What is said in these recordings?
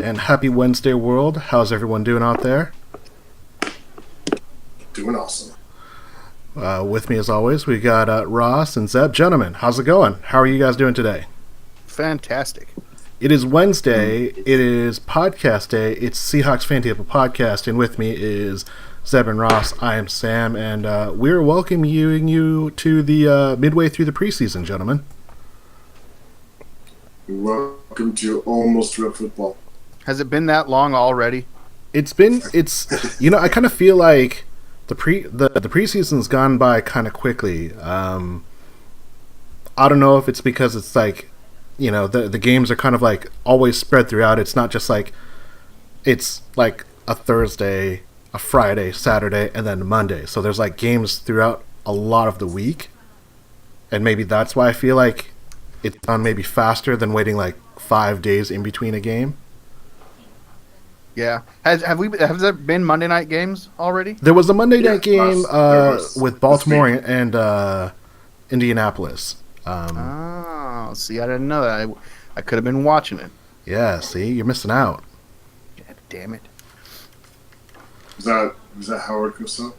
and happy Wednesday, world. How's everyone doing out there? Doing awesome. With me, as always, we got Ross and Zeb. Gentlemen, how's it going? How are you guys doing today? Fantastic. It is Wednesday. It is podcast day. It's Seahawks Fan Table Podcast, and with me is Zeb and Ross. I am Sam, and we're welcoming you to the midway through the preseason, gentlemen. Welcome to Almost Real Football. Has it been that long already? I kind of feel like the preseason's gone by kind of quickly. I don't know if it's because it's like, the games are kind of like always spread throughout. It's not just like it's like a Thursday, a Friday, Saturday, and then Monday. So there's like games throughout a lot of the week, and maybe that's why I feel like it's done maybe faster than waiting like 5 days in between a game. Yeah. Has there been Monday night games already? There was a Monday night game with Baltimore and Indianapolis. See, I didn't know that. I could have been watching it. Yeah, see, you're missing out. God damn it. Was that Howard Cosell?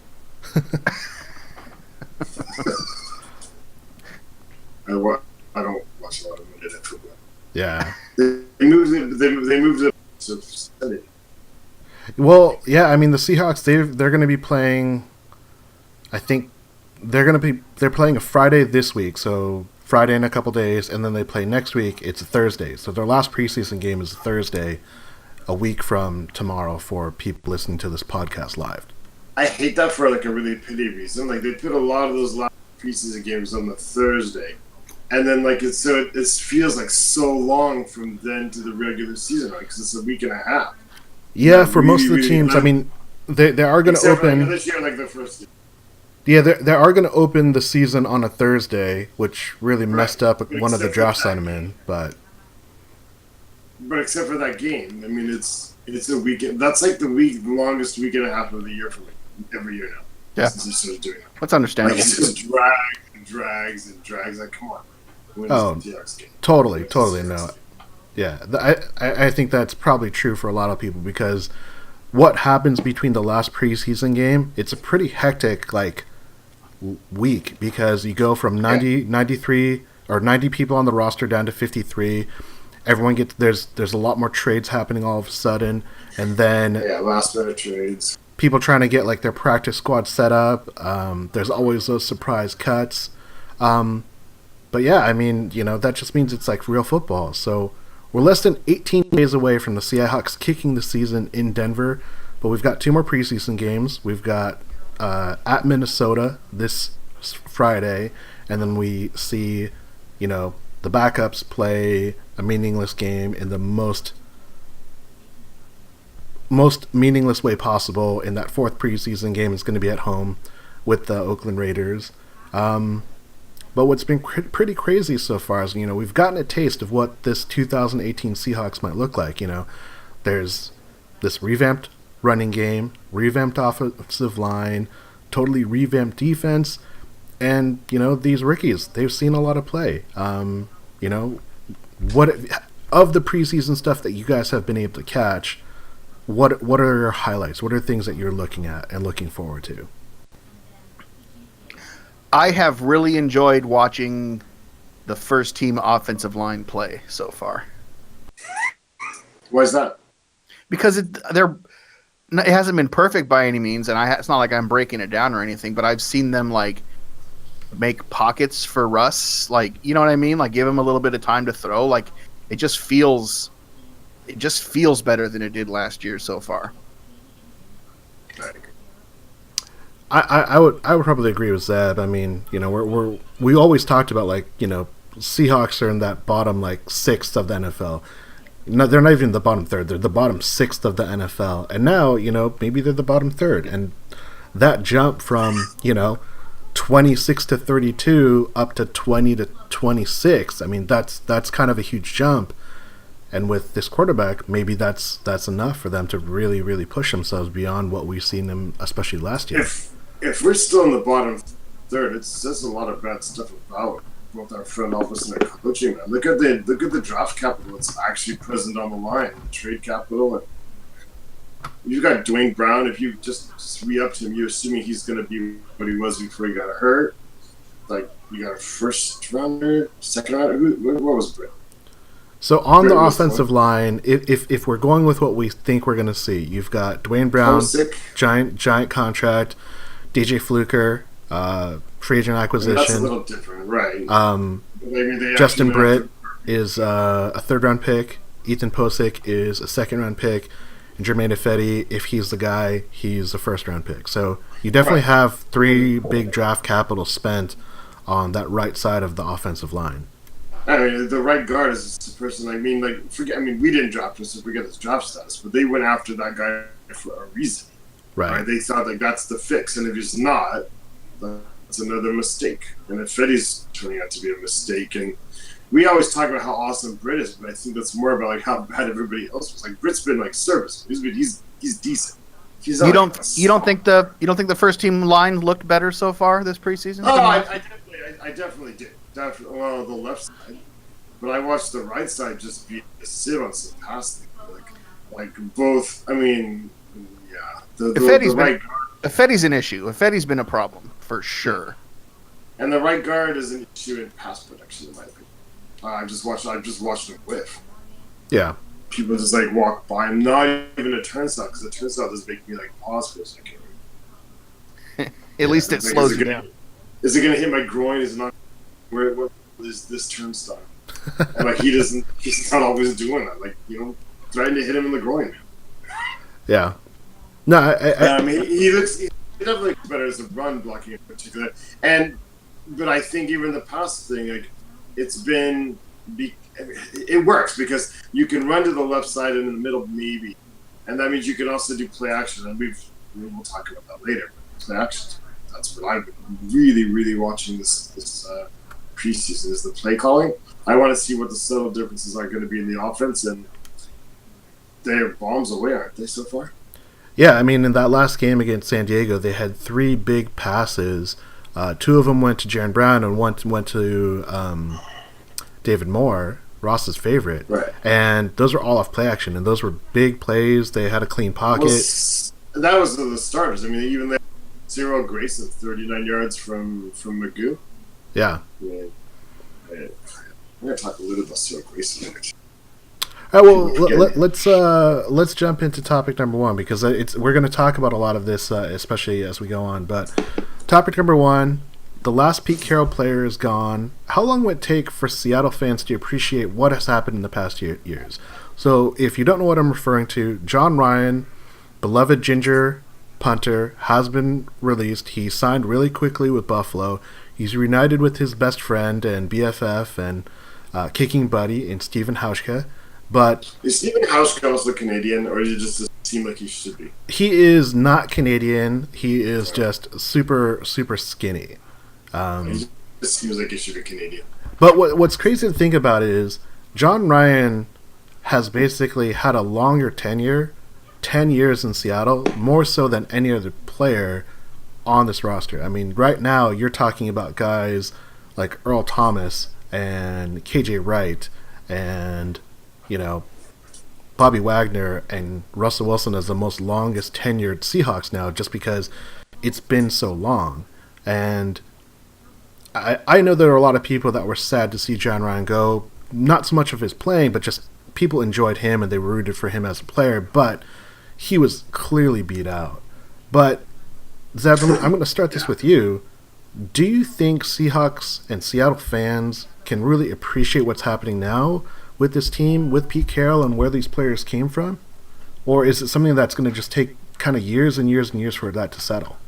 I don't watch a lot of Monday Night Football. Yeah. They moved it to Sunday. Well, yeah, I mean the Seahawks they're going to be playing. I think they're playing a Friday this week, so Friday in a couple days, and then they play next week. It's a Thursday, so their last preseason game is a Thursday, a week from tomorrow for people listening to this podcast live. I hate that for like a really pity reason. Like they put a lot of those last preseason games on the Thursday, and then like it feels like so long from then to the regular season, because it's a week and a half. Yeah, for most of the teams, I mean, they are going to open. This year, like the first. Yeah, they are going to open the season on a Thursday, which really messed up one of the draft sentiment. But except for that game, I mean, it's a weekend. That's like the longest week and a half of the year for me every year now. Yeah, since they started doing it. That's understandable. Like, it just drags and drags. Like, come on. Totally no. Yeah, I think that's probably true for a lot of people, because what happens between the last preseason game, it's a pretty hectic week, because you go from 93 or 90 people on the roster down to 53. Everyone there's a lot more trades happening all of a sudden, and then last minute trades. People trying to get like their practice squad set up. There's always those surprise cuts. But yeah, I mean, that just means it's like real football. So we're less than 18 days away from the Seahawks kicking the season in Denver, but we've got 2 more preseason games. We've got at Minnesota this Friday, and then we see, the backups play a meaningless game in the most meaningless way possible. In that 4th preseason game, it's going to be at home with the Oakland Raiders. But what's been pretty crazy so far is, we've gotten a taste of what this 2018 Seahawks might look like. There's this revamped running game, revamped offensive line, totally revamped defense, and, these rookies, they've seen a lot of play. What of the preseason stuff that you guys have been able to catch, what are your highlights? What are things that you're looking at and looking forward to? I have really enjoyed watching the first team offensive line play so far. Why is that? Because it hasn't been perfect by any means, and it's not like I'm breaking it down or anything, but I've seen them make pockets for Russ, you know what I mean? Give him a little bit of time to throw. It just feels better than it did last year so far. I would probably agree with Zeb. I mean, we always talked about Seahawks are in that bottom 6th of the NFL. No, they're not even the bottom 3rd. They're the bottom 6th of the NFL. And now, maybe they're the bottom 3rd. And that jump from 26 to 32 up to 20 to 26. I mean, that's kind of a huge jump. And with this quarterback, maybe that's enough for them to really, really push themselves beyond what we've seen them, especially last year. If we're still in the bottom 3rd, it says a lot of bad stuff about both our front office and our coaching. Man. Look at the draft capital that's actually present on the line, the trade capital. And you've got Dwayne Brown. If you just re-upped him, you're assuming he's going to be what he was before he got hurt. Like, you got a first rounder, second rounder. What was Britt? So on the offensive line, if we're going with what we think we're going to see, you've got Dwayne Brown, giant contract, DJ Fluker, free agent acquisition. That's a little different, right? Justin Britt is a third-round pick. Ethan Posick is a second-round pick. And Jermaine Ifedi, if he's the guy, he's a first-round pick. So you definitely have 3 big draft capital spent on that right side of the offensive line. I mean, the right guard is the person. We didn't draft him, so forget his draft status. But they went after that guy for a reason, right? They thought like that's the fix, and if he's not, that's another mistake. And Ifedi's turning out to be a mistake. And we always talk about how awesome Britt is, but I think that's more about like how bad everybody else was. Like Britt's been like service. He's decent. You don't think the first team line looked better so far this preseason? Oh, I definitely did. Definitely, well, the left side, but I watched the right side just be a sieve on some passing. Like both. I mean, yeah. The right guard. Ifedi's an issue. Ifedi's been a problem for sure. And the right guard is an issue in pass protection, in my opinion. I've just watched him whiff. Yeah. People just like walk by him, not even a turnstile, because the turnstile does make me like pause for a second. At least it slows you down. Is it going to hit my groin? Is it not? Where is this turnstile? And like he's not always doing that. Like, threatening to hit him in the groin. Man. Yeah. No, I mean, he definitely looks better as a run blocking in particular. But I think even the pass thing, like, it works because you can run to the left side and in the middle maybe, and that means you can also do play action. And we'll talk about that later. Play actions. That's what I've been really, really watching this preseason is the play calling. I want to see what the subtle differences are going to be in the offense, and they're bombs away, aren't they, so far? Yeah, I mean, in that last game against San Diego, they had 3 big passes. 2 of them went to Jaron Brown, and 1 went to David Moore, Ross's favorite. Right. And those were all off play action, and those were big plays. They had a clean pocket. Well, that was the starters. I mean, even they Cyril Grayson, 39 yards from Magoo. Yeah. I'm going to talk a little about Cyril Grayson. All right, well, let's jump into topic number 1 because we're going to talk about a lot of this, especially as we go on. But topic number 1, the last Pete-Carroll player is gone. How long would it take for Seattle fans to appreciate what has happened in the past years? So if you don't know what I'm referring to, John Ryan, beloved Ginger punter, has been released. He signed really quickly with Buffalo. He's reunited with his best friend and BFF and kicking buddy in Steven Hauschka. But is Steven Hauschka also Canadian, or does it just seem like he should be? He is not Canadian. He is just super, super skinny. He just seems like he should be Canadian. But what's crazy to think about is John Ryan has basically had a longer tenure, 10 years in Seattle, more so than any other player on this roster. I mean, right now you're talking about guys like Earl Thomas and KJ Wright and, Bobby Wagner and Russell Wilson as the most longest tenured Seahawks now just because it's been so long. And I know there are a lot of people that were sad to see John Ryan go, not so much of his playing, but just people enjoyed him and they were rooted for him as a player, but he was clearly beat out. But, Zeb, I'm going to start this with you. Do you think Seahawks and Seattle fans can really appreciate what's happening now with this team, with Pete Carroll, and where these players came from? Or is it something that's going to just take kind of years and years and years for that to settle?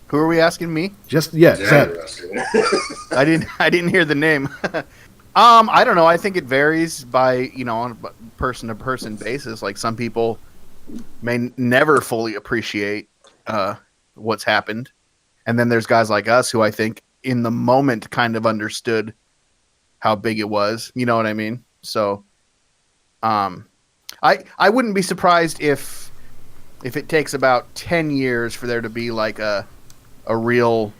Who are we asking? Me? Zeb. I didn't hear the name. I don't know. I think it varies by, on a person to person basis. Like some people may never fully appreciate what's happened. And then there's guys like us who I think in the moment kind of understood how big it was. You know what I mean? So I wouldn't be surprised if it takes about 10 years for there to be like a real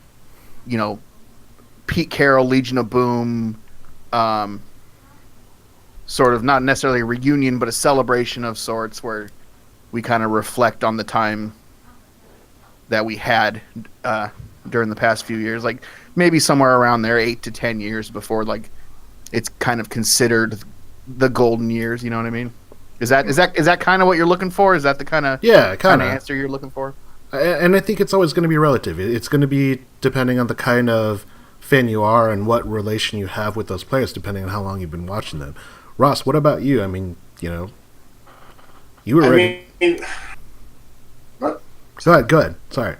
Pete Carroll, Legion of Boom, sort of not necessarily a reunion, but a celebration of sorts where we kind of reflect on the time that we had during the past few years, like maybe somewhere around there, 8 to 10 years before like it's kind of considered the golden years. You know what I mean? Is that kind of what you're looking for? Is that the kind of answer you're looking for? And I think it's always going to be relative. It's going to be depending on the kind of fan you are and what relation you have with those players, depending on how long you've been watching them. Ross, what about you? I mean, you were ready. What? Go ahead. Sorry.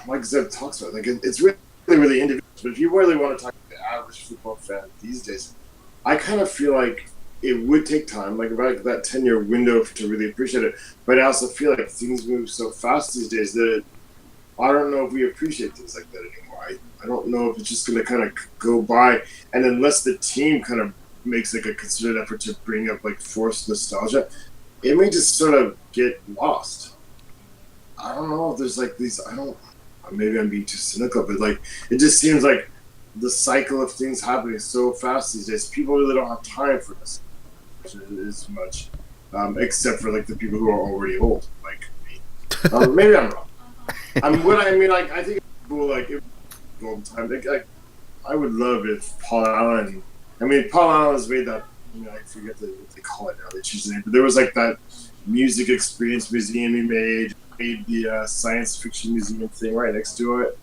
Like Zeb talks about, like it's really, really individual. But if you really want to talk to the average football fan these days, I kind of feel like it would take time, like about that 10-year window to really appreciate it. But I also feel like things move so fast these days that I don't know if we appreciate things like that anymore. I don't know if it's just going to kind of go by, and unless the team kind of makes like a considered effort to bring up like forced nostalgia, it may just sort of get lost. I don't know if there's like these. Maybe I'm being too cynical, but like it just seems like the cycle of things happening so fast these days. People really don't have time for this as much, except for like the people who are already old, like me. Maybe I'm wrong. I think it's cool. Like if golden time. Like, I would love if Paul Allen. Paul Allen has made that. I forget what they call it now. They change the name, but there was like that music experience museum he made the science fiction museum thing right next to it,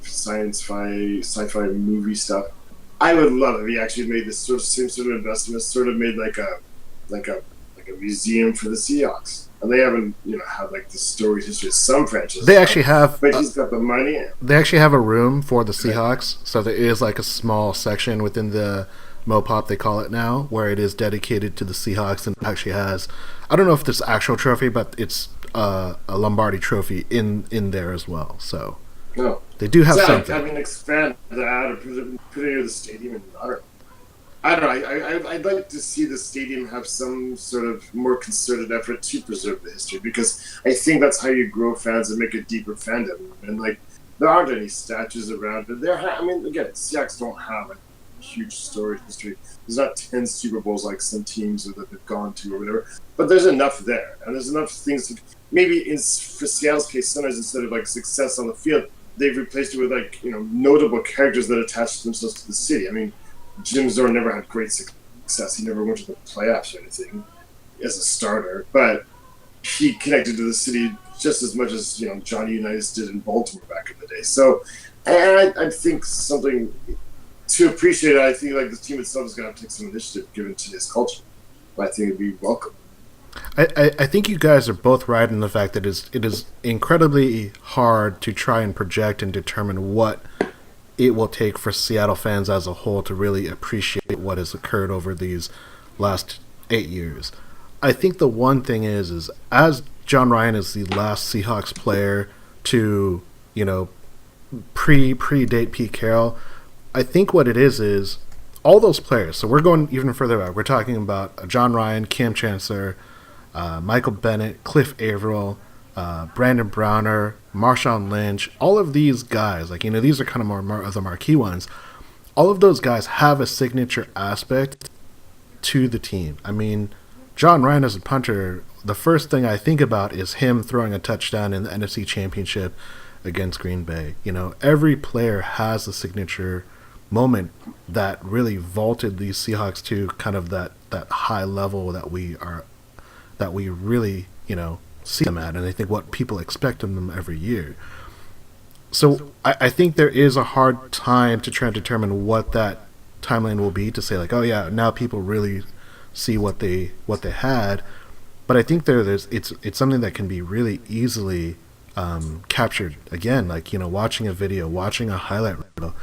sci-fi movie stuff. I would love if he actually made this same sort of investment, sort of made like a museum for the Seahawks. And they haven't, had like the story history of some franchises. They actually have, but he's got the money. They actually have a room for the Seahawks, so there is like a small section within the Mopop, they call it now, where it is dedicated to the Seahawks, and it actually has, I don't know if this actual trophy, but it's a Lombardi trophy in there as well. So they do have something. Expand that or put it near the stadium, and I don't know. I'd like to see the stadium have some sort of more concerted effort to preserve the history, because I think that's how you grow fans and make a deeper fandom. And like, there aren't any statues around it. Again, Seahawks don't have a huge story history. There's not 10 Super Bowls like some teams that they've gone to or whatever, but there's enough there, and there's enough things to maybe for Seattle's case, sometimes instead of like success on the field, they've replaced it with like notable characters that attach themselves to the city. Jim Zorn never had great success. He never went to the playoffs or anything as a starter, but he connected to the city just as much as Johnny Unitas did in Baltimore back in the day. So, and I think something to appreciate it, I think like the team itself is going to have to take some initiative given today's culture. But I think it'd be welcome. I think you guys are both right in the fact that it is incredibly hard to try and project and determine what it will take for Seattle fans as a whole to really appreciate what has occurred over these last 8 years. I think the one thing is as John Ryan is the last Seahawks player to, predate Pete Carroll, I think what it is all those players. So we're going even further back. We're talking about John Ryan, Cam Chancellor, Michael Bennett, Cliff Averill, Brandon Browner, Marshawn Lynch. All of these guys, these are kind of more of the marquee ones. All of those guys have a signature aspect to the team. John Ryan as a punter, the first thing I think about is him throwing a touchdown in the NFC Championship against Green Bay. Every player has a signature moment that really vaulted these Seahawks to kind of that high level that we really see them at, and I think what people expect of them every year. So I think there is a hard time to try and determine what that timeline will be to say like, oh yeah, now people really see what they had. But I think it's something that can be really easily captured. Again, watching a video, watching a highlight reel.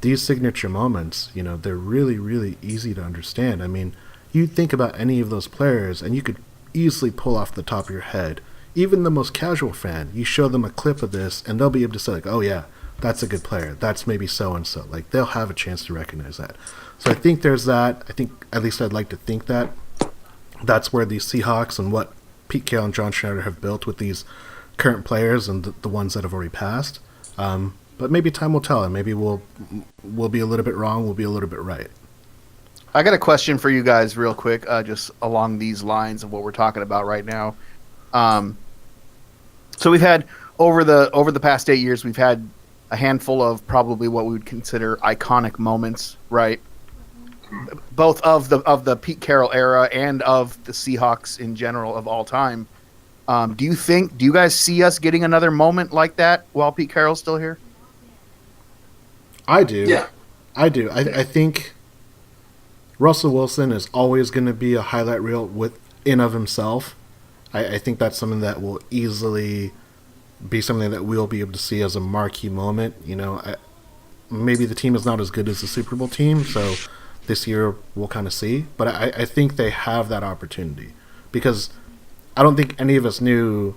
These signature moments, they're really, really easy to understand. You think about any of those players, and you could easily pull off the top of your head. Even the most casual fan, you show them a clip of this, and they'll be able to say, like, oh yeah, that's a good player. That's maybe so-and-so. Like, they'll have a chance to recognize that. So I think there's that. I think, at least I'd like to think that that's where these Seahawks and what Pete Carroll and John Schneider have built with these current players and the ones that have already passed. But maybe time will tell, and maybe we'll be a little bit wrong, we'll be a little bit right. I got a question for you guys real quick, just along these lines of what we're talking about right now. So we've had over the past 8 years, we've had a handful of probably what we would consider iconic moments, right? Both of the Pete-Carroll era and of the Seahawks in general of all time. Do you guys see us getting another moment like that while Pete-Carroll's still here? I do. Yeah. I do. I think Russell Wilson is always going to be a highlight reel within of himself. I think that's something that will easily be something that we'll be able to see as a marquee moment. Maybe the team is not as good as the Super Bowl team, so this year we'll kind of see. But I think they have that opportunity because I don't think any of us knew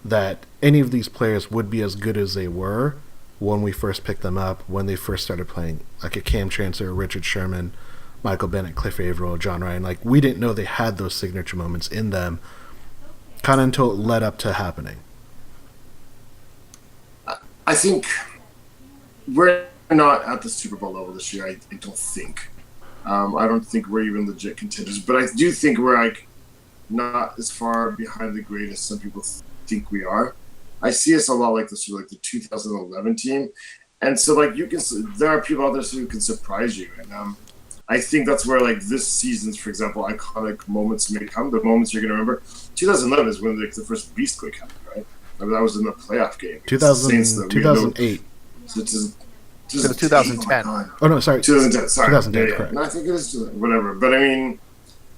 that any of these players would be as good as they were when we first picked them up, when they first started playing, like a Cam Chancellor, Richard Sherman, Michael Bennett, Cliff Averill, John Ryan. Like, we didn't know they had those signature moments in them kind of until it led up to happening. I think we're not at the Super Bowl level this year, I don't think. I don't think we're even legit contenders, but I do think we're like not as far behind the grade as some people think we are. I see us a lot like the 2011 team, and so like there are people out there who can surprise you, and I think that's where like this season's, for example, iconic moments may come. The moments you're gonna remember. 2011 is when the first Beastquake happened, right? I mean, that was in the playoff game. 2008. So it was 2010. Oh no, sorry. 2010. Sorry. 2010. Yeah. Correct. No, I think it is whatever. But I mean,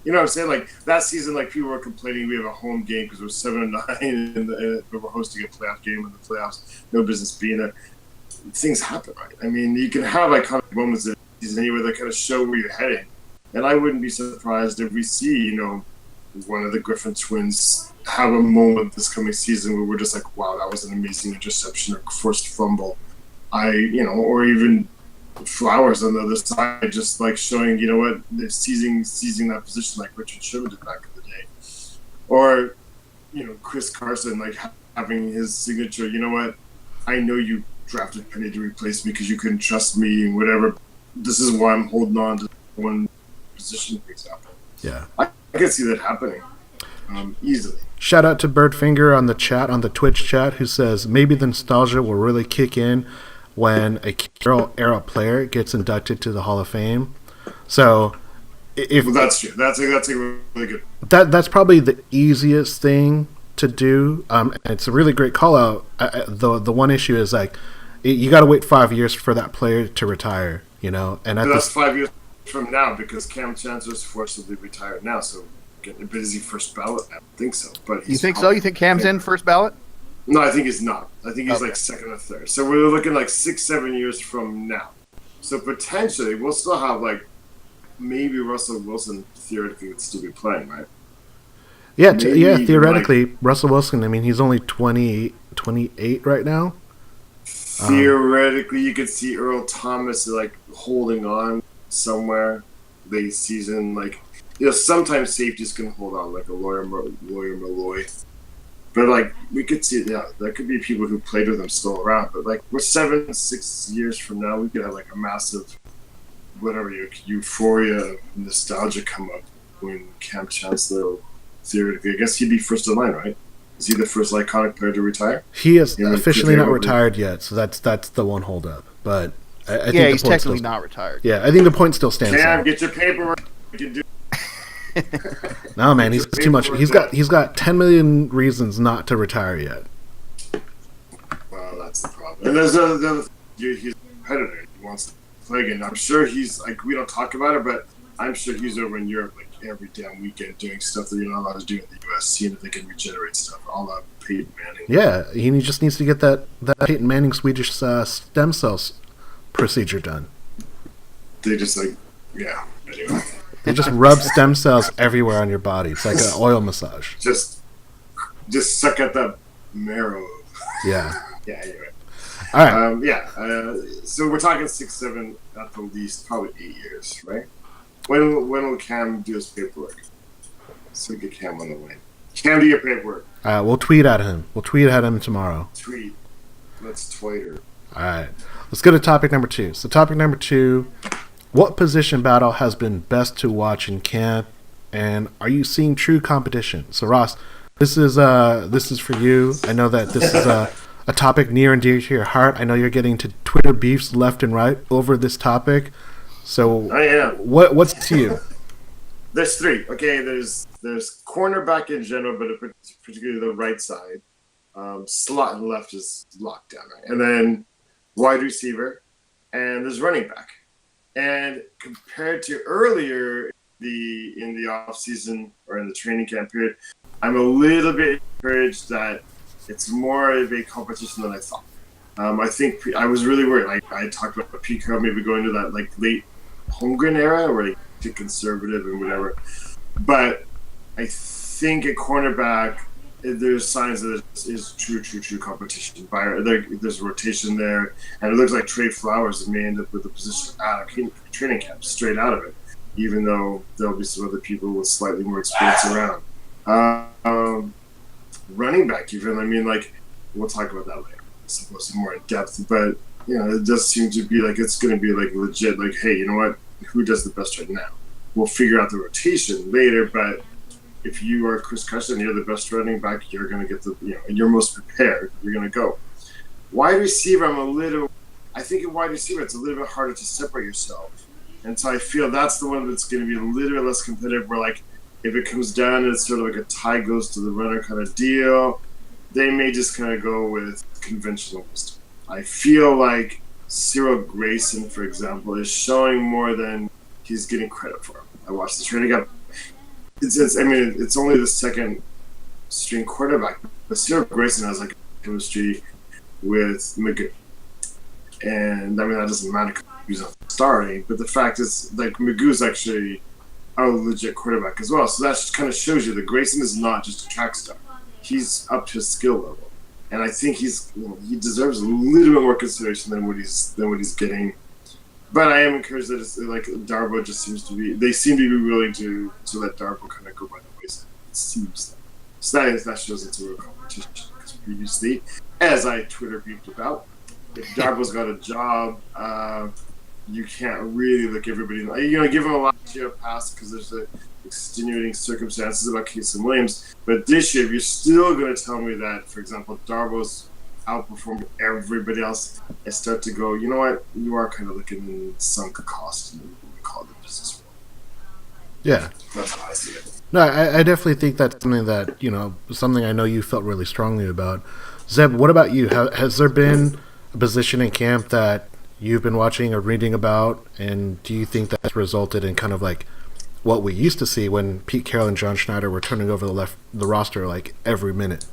you know what I'm saying? Like that season, like people were complaining we have a home game because we're 7-9 and we're hosting a playoff game in the playoffs. No business being there. Things happen, right? I mean, you can have iconic moments in the season anyway that kind of show where you're heading. And I wouldn't be surprised if we see, one of the Griffin twins have a moment this coming season where we're just like, wow, that was an amazing interception or forced fumble. Or even Flowers on the other side, just like showing, they're seizing that position like Richard Sherman did back in the day. Or, Chris Carson, like having his signature, I know you drafted Penny to replace me because you couldn't trust me and whatever. This is why I'm holding on to one position, for example. Yeah. I can see that happening easily. Shout out to Birdfinger on the Twitch chat, who says maybe the nostalgia will really kick in when a Carroll era player gets inducted to the Hall of Fame. So, that's true. That's a really good. That's probably the easiest thing to do. And it's a really great call out. The one issue is like you got to wait 5 years for that player to retire. And that's 5 years from now because Cam Chancellor is forcibly retired now. So, is he first ballot? I don't think so. But you think so? You think Cam's in first ballot? No, I think he's not. I think he's like second or third. So we're looking like 6-7 years from now. So potentially we'll still have like maybe Russell Wilson theoretically would still be playing, right? Yeah, theoretically Russell Wilson. I mean, he's only 28 right now. Theoretically, you could see Earl Thomas like holding on somewhere late season. Like sometimes safeties can hold on, like a Lawyer Malloy. But, like, we could see, there could be people who played with him still around. But, like, we're 6 years from now, we could have, like, a massive, euphoria, nostalgia come up when Cam Chancellor, theoretically, I guess he'd be first in line, right? Is he the first iconic player to retire? He is officially not retired yet, so that's the one holdup. But I think he's technically not retired. Yeah, I think the point still stands. Cam, get your paperwork. You can do. No, man, he's too much. He's got 10 million reasons not to retire yet. Well, that's the problem. And there's another he's a competitor. He wants to play again. I'm sure he's like, we don't talk about it, but I'm sure he's over in Europe like every damn weekend doing stuff that you're not allowed to do in the U.S. Seeing if they can regenerate stuff. All that Peyton Manning. Yeah, he just needs to get that Peyton Manning Swedish stem cells procedure done. They just anyway. They just rub stem cells everywhere on your body. It's like an oil massage. Just suck at that marrow. Yeah. Yeah. Anyway. All right. So we're talking 6-7 at the least, probably 8 years, right? When will Cam do his paperwork? So get Cam on the way. Cam, do your paperwork. We'll tweet at him. We'll tweet at him tomorrow. Tweet. Let's Twitter. All right. Let's go to topic number 2. So topic number 2, what position battle has been best to watch in camp, and are you seeing true competition? So Ross, this is for you. I know that this is a topic near and dear to your heart. I know you're getting to Twitter beefs left and right over this topic. So I am. What's to you? There's 3. Okay, there's cornerback in general, but particularly the right side. Slot and left is locked down, right? And then wide receiver, and there's running back. And compared to earlier in the off season or in the training camp period, I'm a little bit encouraged that it's more of a competition than I thought. I think I was really worried. I talked about pre-Carroll maybe going to that like late Holmgren era where they get conservative and whatever. But I think at cornerback, there's signs that is true competition. There's rotation there, and it looks like Trey Flowers may end up with a position out of training camp, straight out of it, even though there'll be some other people with slightly more experience around. Running back, even, I mean, like, we'll talk about that later, I suppose, more in depth, but, you know, it does seem to be like it's going to be, like, legit, like, hey, you know what, who does the best right now? We'll figure out the rotation later, but if you are Chris Carson, you're the best running back, you're going to get you're most prepared, you're going to go. Wide receiver, I think in wide receiver, it's a little bit harder to separate yourself. And so I feel that's the one that's going to be a little bit less competitive, where, like, if it comes down, it's sort of like a tie goes to the runner kind of deal. They may just kind of go with conventional wisdom. I feel like Cyril Grayson, for example, is showing more than he's getting credit for. I watched the training camp. It's only the second string quarterback, but Cyril Grayson has like chemistry with McGee. And I mean, that doesn't matter because he's not starting, but the fact is, like, Magoo's actually a legit quarterback as well. So that just kind of shows you that Grayson is not just a track star. He's up to his skill level. And I think he deserves a little bit more consideration than what he's getting. But I am encouraged that it's like Darbo just seems to be. They seem to be willing to let Darbo kind of go by the wayside. It seems so that shows it's a real competition. Because previously, as I Twitter beefed about, if Darbo's got a job, you can't really look everybody. Give him a last year pass because there's extenuating circumstances about Casey Williams. But this year, if you're still going to tell me that, for example, Darbo's outperformed everybody else, I start to go, you know what? You are kind of looking in sunk cost, and we call it the business world. Yeah, that's how I see it. No, I definitely think that's something that something I know you felt really strongly about. Zeb, what about you? Has there been a position in camp that you've been watching or reading about, and do you think that's resulted in kind of like what we used to see when Pete Carroll and John Schneider were turning over the roster like every minute?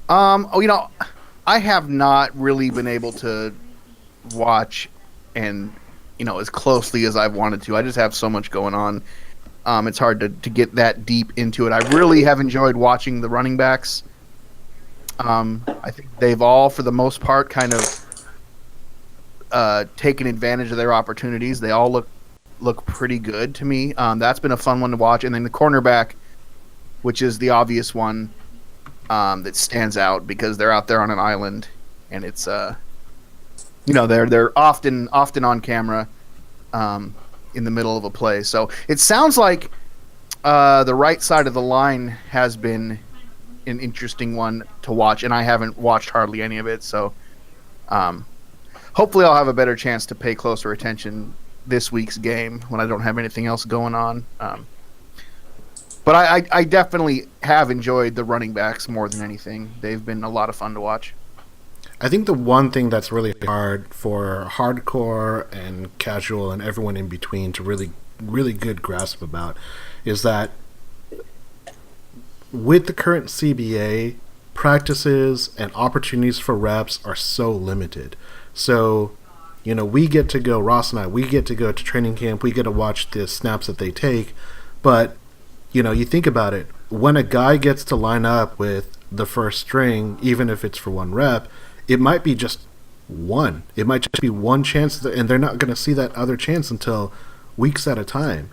I have not really been able to watch and as closely as I've wanted to. I just have so much going on. It's hard to get that deep into it. I really have enjoyed watching the running backs. I think they've all, for the most part, kind of taken advantage of their opportunities. They all look pretty good to me. That's been a fun one to watch. And then the cornerback, which is the obvious one that stands out because they're out there on an island, and it's they're often on camera in the middle of a play. So it sounds like the right side of the line has been an interesting one to watch, and I haven't watched hardly any of it. So hopefully I'll have a better chance to pay closer attention this week's game when I don't have anything else going on. But I definitely have enjoyed the running backs more than anything. They've been a lot of fun to watch. I think the one thing that's really hard for hardcore and casual and everyone in between to really, really good grasp about is that with the current CBA, practices and opportunities for reps are so limited. So, we get to go, Ross and I, we get to go to training camp, we get to watch the snaps that they take, but you think about it, when a guy gets to line up with the first string, even if it's for one rep, it might be just one. It might just be one chance, and they're not going to see that other chance until weeks at a time,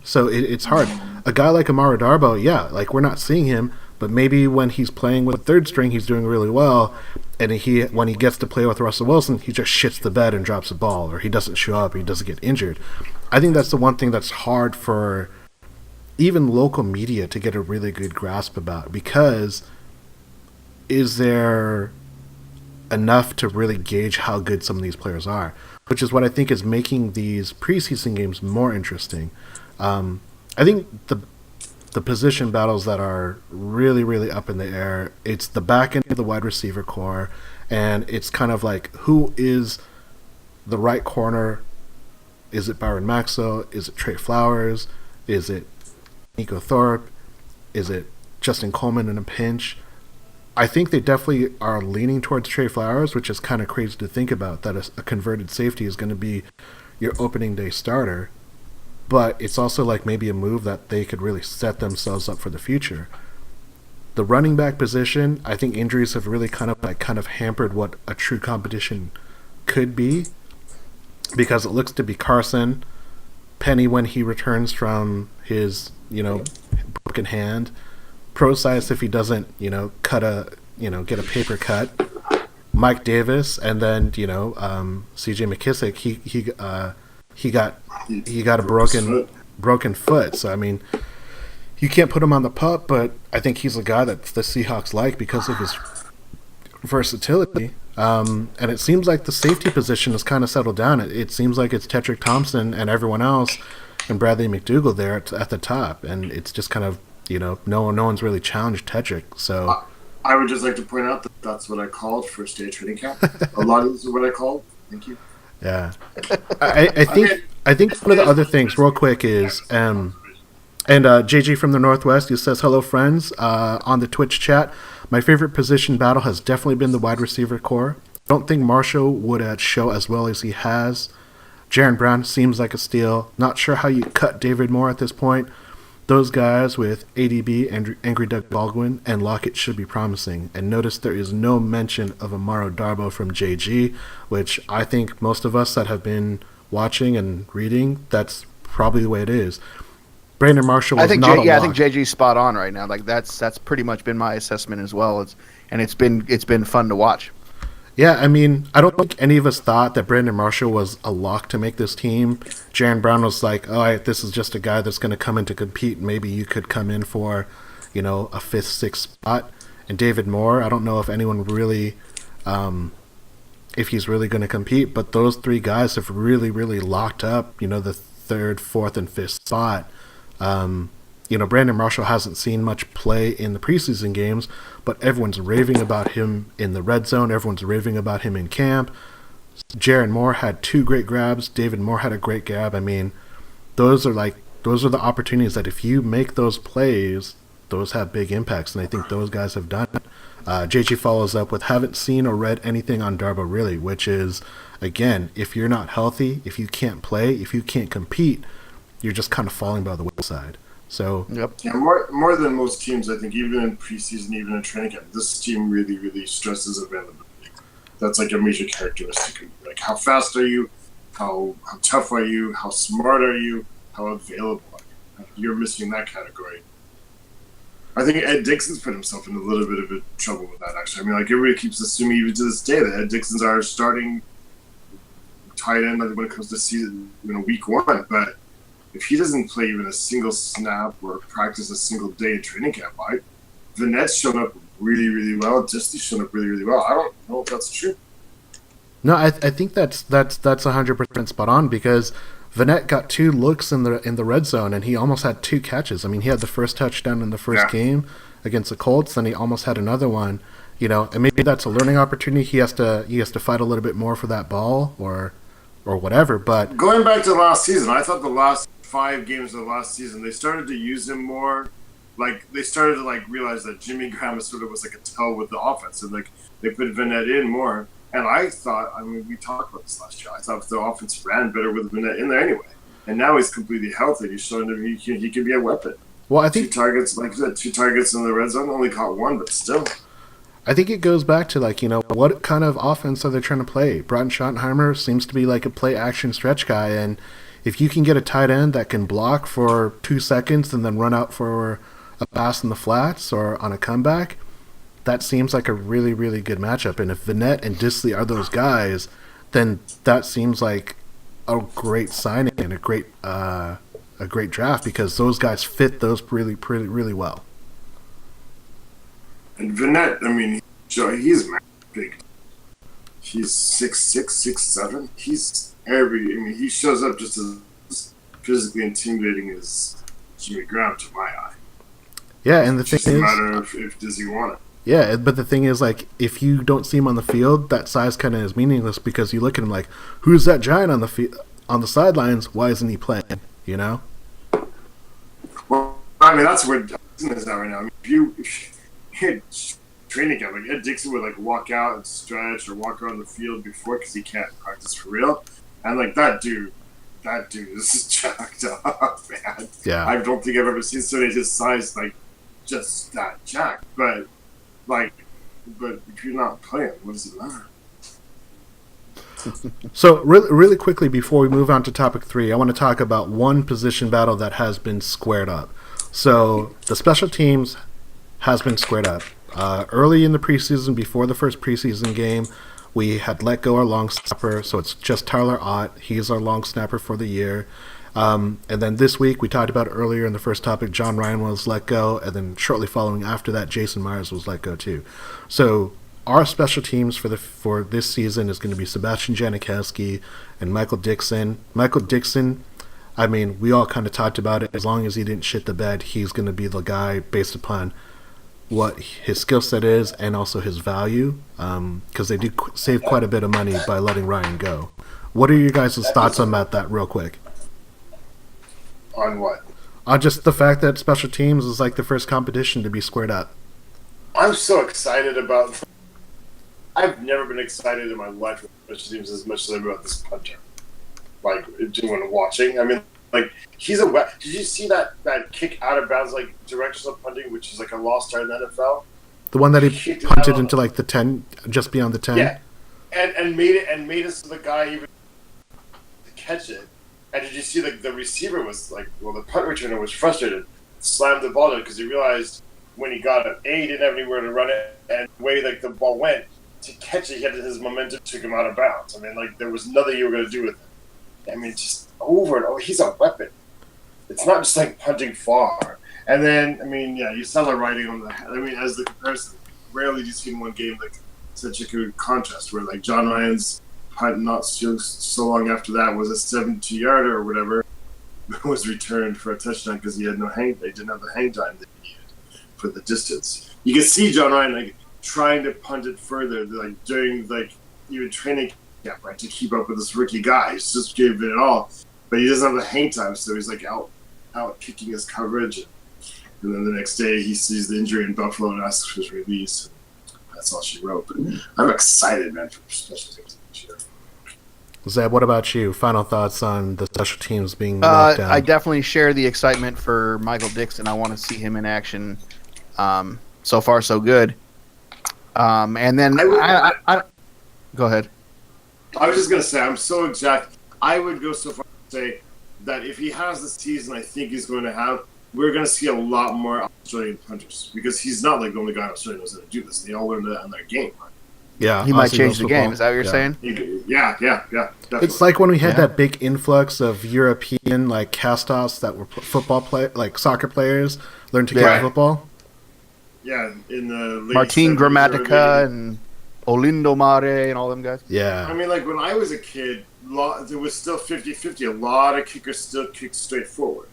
So it's hard. A guy like Amara Darboh, yeah, like we're not seeing him, but maybe when he's playing with third string, he's doing really well. And when he gets to play with Russell Wilson, he just shits the bed and drops the ball, or he doesn't show up, or he doesn't get injured. I think that's the one thing that's hard for even local media to get a really good grasp about, because is there enough to really gauge how good some of these players are, which is what I think is making these preseason games more interesting. I think the position battles that are really, really up in the air, it's the back end of the wide receiver core, and it's kind of like, who is the right corner? Is it Byron Maxwell? Is it Trey Flowers? Is it Nico Thorpe? Is it Justin Coleman in a pinch? I think they definitely are leaning towards Trey Flowers, which is kind of crazy to think about, that a converted safety is going to be your opening day starter. But it's also like maybe a move that they could really set themselves up for the future. The running back position, I think injuries have really kind of hampered what a true competition could be, because it looks to be Carson, Penny when he returns from his, broken hand, Procise if he doesn't, get a paper cut, Mike Davis, and then C.J. McKissick. He got a broken foot. So I mean, you can't put him on the pup, but I think he's a guy that the Seahawks like because of his versatility. And it seems like the safety position has kind of settled down. It seems like it's Tetrick Thompson and everyone else, and Bradley McDougald there at the top, and it's just kind of no one's really challenged Tetrick. So I would just like to point out that that's what I called first day training camp. A lot of this is what I called. Thank you. Yeah, I think one of the other things, real quick, is and JG from the Northwest, he says, hello friends, on the Twitch chat. My favorite position battle has definitely been the wide receiver core. Don't think Marshall would show as well as he has. Jaron Brown seems like a steal. Not sure how you cut David Moore at this point. Those guys with ADB, Angry Doug Baldwin, and Lockett should be promising. And notice there is no mention of Amara Darboh from JG, which I think most of us that have been watching and reading, that's probably the way it is. Brandon Marshall was not a lock. I think JG's spot on right now. Like that's pretty much been my assessment as well. It's been fun to watch. Yeah, I mean, I don't think any of us thought that Brandon Marshall was a lock to make this team. Jaron Brown was like, this is just a guy that's going to come in to compete. Maybe you could come in for, a 5th, 6th spot. And David Moore, I don't know if anyone really, if he's really going to compete. But those three guys have really, really locked up, the 3rd, 4th, and 5th spot. Brandon Marshall hasn't seen much play in the preseason games, but everyone's raving about him in the red zone. Everyone's raving about him in camp. Jaron Moore had 2 great grabs. David Moore had a great grab. I mean, those are the opportunities that if you make those plays, those have big impacts, and I think those guys have done it. JG follows up with, haven't seen or read anything on Darboh really, which is, again, if you're not healthy, if you can't play, if you can't compete, you're just kind of falling by the wayside. So yep. Yeah, more than most teams, I think, even in preseason, even in training camp, this team really, really stresses availability. That's like a major characteristic. Like, how fast are you? How tough are you? How smart are you? How available are you? You're missing that category. I think Ed Dixon's put himself in a little bit of trouble with that, actually. I mean, like, everybody keeps assuming, even to this day, that Ed Dixon's our starting tight end when it comes to season, week 1. But if he doesn't play even a single snap or practice a single day in training camp, Vanette's shown up really, really well. Dusty's shown up really, really well. I don't know if that's true. No, I think that's 100% spot on, because Vanette got 2 looks in the red zone, and he almost had 2 catches. I mean, he had the first touchdown in the first game against the Colts, then he almost had another one. And maybe that's a learning opportunity. He has to fight a little bit more for that ball or whatever. But going back to last season, I thought the last 5 games of the last season, they started to use him more. Like, they started to realize that Jimmy Graham sort of was like a tell with the offense, and they put Vanette in more. And I thought, we talked about this last year. I thought the offense ran better with Vanette in there anyway. And now he's completely healthy. He's showing that he can be a weapon. Well, I think 2 targets, like I said, 2 targets in the red zone. Only caught 1, but still. I think it goes back to what kind of offense are they trying to play? Broughton Schottenheimer seems to be like a play action stretch guy, and if you can get a tight end that can block for 2 seconds and then run out for a pass in the flats or on a comeback, that seems like a really, really good matchup. And if Vinette and Disley are those guys, then that seems like a great signing and a great draft, because those guys fit those really well. And Vinette, I mean, he's big. He's 6'6", 6'7". He shows up just as physically intimidating as Jimmy Graham to my eye. Yeah, and the thing is, it's just a matter of if does he want it. Yeah, but the thing is, like, if you don't see him on the field, that size kind of is meaningless, because you look at him like, who's that giant on the sidelines? Why isn't he playing? You know? Well, I mean, that's where Dixon is at right now. I mean, if you had training camp, like Ed Dixon would like walk out and stretch or walk around the field before because he can't practice for real, and like that dude is jacked up, man. Yeah, I don't think I've ever seen somebody his size like just that jacked, but if you're not playing, what does it matter? So really quickly before we move on to topic 3, I want to talk about one position battle that has been squared up. So the special teams has been squared up. Early in the preseason, before the first preseason game, we had let go our long snapper, so it's just Tyler Ott. He's our long snapper for the year. And then this week, we talked about earlier in the first topic, John Ryan was let go, and then shortly following after that, Jason Myers was let go too. So our special teams for this season is going to be Sebastian Janikowski and Michael Dixon. Michael Dixon, I mean, we all kind of talked about it. As long as he didn't shit the bed, he's going to be the guy based upon what his skill set is and also his value, because they do save quite a bit of money by letting Ryan go. What are your guys' thoughts on that real quick? On what? On just the fact that special teams is like the first competition to be squared up. I'm so excited about. I've never been excited in my life with special teams as much as I'm about this punter. Like when watching, I mean, like he's a. Did you see that kick out of bounds, like directional punting, which is like a lost start in the NFL? The one that he punted into like the 10, just beyond the 10. Yeah, and made it so the guy even to catch it. And did you see the receiver was like, well, the punt returner was frustrated, slammed the ball down because he realized when he got it, he didn't have anywhere to run it, and the way like the ball went to catch it, he had his momentum took him out of bounds. I mean, like there was nothing you were going to do with it. I mean, just over and over, he's a weapon. It's not just like punting far. And then, I mean, yeah, you saw the writing on the. I mean, as the comparison, rarely do you see in one game like such a good contrast where like John Ryan's punt not so long after that was a 72-yarder or whatever, was returned for a touchdown because he had they didn't have the hang time that he needed for the distance. You can see John Ryan like trying to punt it further, like during like even training camp, right, to keep up with this rookie guy. He's just gave it all, but he doesn't have the hang time, so he's like out kicking his coverage, and then the next day he sees the injury in Buffalo and asks for his release. That's all she wrote. But I'm excited, man, for special teams this year. Zeb, what about you? Final thoughts on the special teams being locked down? I definitely share the excitement for Michael Dixon. I want to see him in action. So far, so good. And then I go ahead. I was just gonna say I'm so exact. I would go so far as to say that if he has the season I think he's going to have, we're going to see a lot more Australian punters because he's not like the only guy in Australia knows how to do this. They all learned it on their game. Right? Yeah, he might change the game. Is that what you're saying? Yeah. Definitely. It's like when we had that big influx of European like cast-offs that were soccer players learned to play football. Yeah, in the late Martin 70s, Gramatica and Olindo Mare and all them guys. Yeah. I mean, like when I was a kid, there was still 50-50. A lot of kickers still kicked straight forward.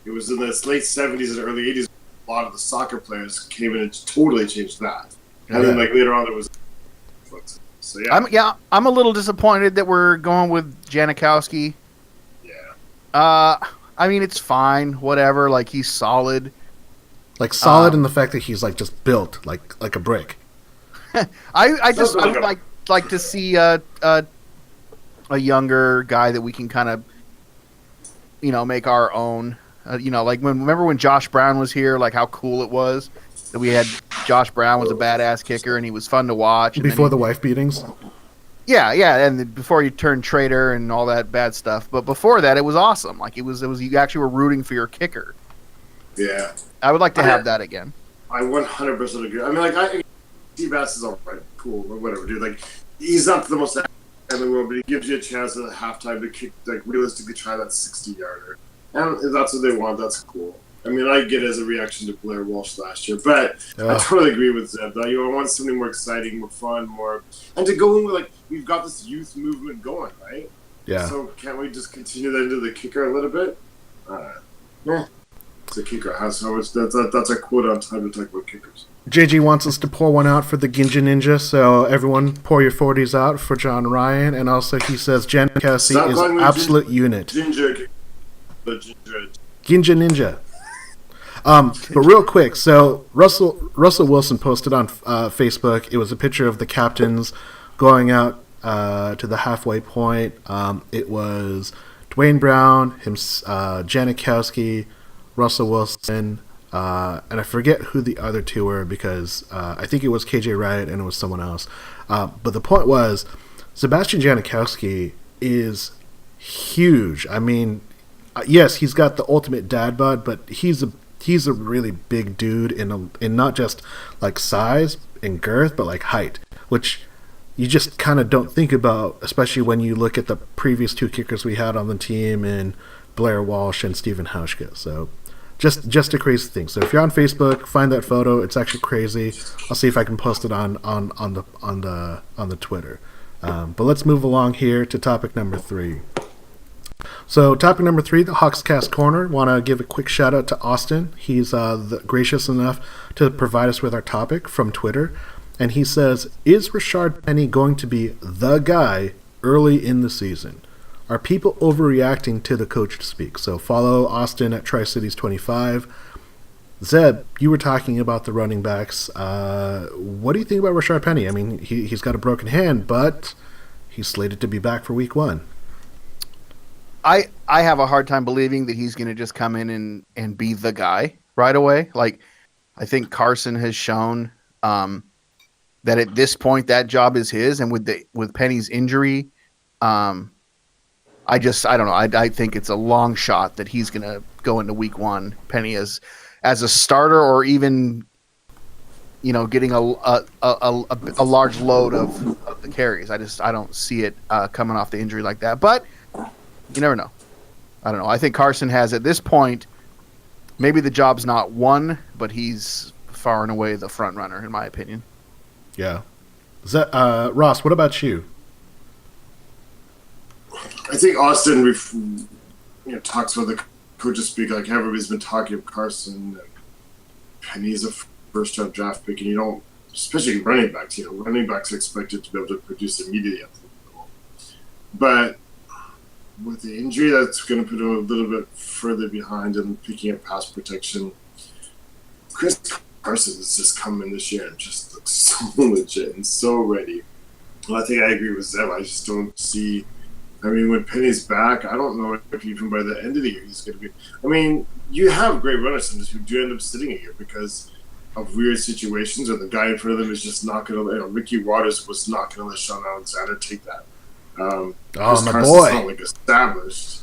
It was in the late 70s and early 80s. A lot of the soccer players came in and totally changed that. And then like later on, there was. So yeah. I'm a little disappointed that we're going with Janikowski. Yeah. I mean, it's fine. Whatever. Like he's solid. Like solid in the fact that he's like just built like a brick. I would like to see a younger guy that we can kind of make our own. Like remember when Josh Brown was here? Like how cool it was that we had Josh Brown was a badass kicker and he was fun to watch. And before the wife beatings. Yeah, and before you turned traitor and all that bad stuff. But before that, it was awesome. Like it was you actually were rooting for your kicker. Yeah. I would like to have that again. I 100% agree. I mean, like, T-Bass is all right, cool, or whatever, dude. Like, he's not the most in the world, but he gives you a chance at halftime to kick, like, realistically try that 60-yarder. And if that's what they want, that's cool. I mean, I get it as a reaction to Blair Walsh last year, but I totally agree with Zeb. That I want something more exciting, more fun, more, and to go in with, like, we've got this youth movement going, right? Yeah. So can't we just continue that into the kicker a little bit? Yeah. It's a kicker. That's a quote on time to talk about kickers. JG wants us to pour one out for the Ginja Ninja, so everyone pour your 40s out for John Ryan, and also he says Janikowski is an absolute unit. Ginja Ninja. But real quick, so Russell Wilson posted on Facebook. It was a picture of the captains going out to the halfway point. It was Dwayne Brown, Janikowski, Russell Wilson, and I forget who the other two were because I think it was KJ Wright and it was someone else. But the point was, Sebastian Janikowski is huge. I mean, yes, he's got the ultimate dad bod, but he's a really big dude in not just like size and girth, but like height, which you just kind of don't think about, especially when you look at the previous two kickers we had on the team in Blair Walsh and Stephen Hauschka. So just a crazy thing. So if you're on Facebook, find that photo. It's actually crazy. I'll see if I can post it on the Twitter. But let's move along here to topic number 3. So topic number 3, the Hawkscast Corner. Want to give a quick shout out to Austin. He's gracious enough to provide us with our topic from Twitter. And he says, is Rashaad Penny going to be the guy early in the season? Are people overreacting to the coach speak? So follow Austin at TriCities25. Zeb, you were talking about the running backs. What do you think about Rashaad Penny? I mean, he's got a broken hand, but he's slated to be back for week 1. I have a hard time believing that he's going to just come in and be the guy right away. Like, I think Carson has shown that at this point that job is his, and with Penny's injury, I don't know. I think it's a long shot that he's going to go into week 1, Penny as a starter, or even getting a large load of the carries. I don't see it coming off the injury like that, but you never know. I don't know. I think Carson has, at this point, maybe the job's not won, but he's far and away the front runner, in my opinion. Yeah. Ross, what about you? I think Austin talks about the coaches speak, like everybody's been talking of Carson. Penny's a first-round draft pick, and you don't, especially running backs, running backs are expected to be able to produce immediately at the level. But with the injury, that's going to put him a little bit further behind in picking up pass protection. Chris Carson has just come in this year and just looks so legit and so ready. Well, I think I agree with Zeb. I just don't see. I mean, when Penny's back, I don't know if even by the end of the year he's going to be. I mean, you have great runners who do end up sitting a year because of weird situations, or the guy in front of them is just not going to. Ricky Waters was not going to let Sean Alexander take that. Chris my Carson's boy. not like established,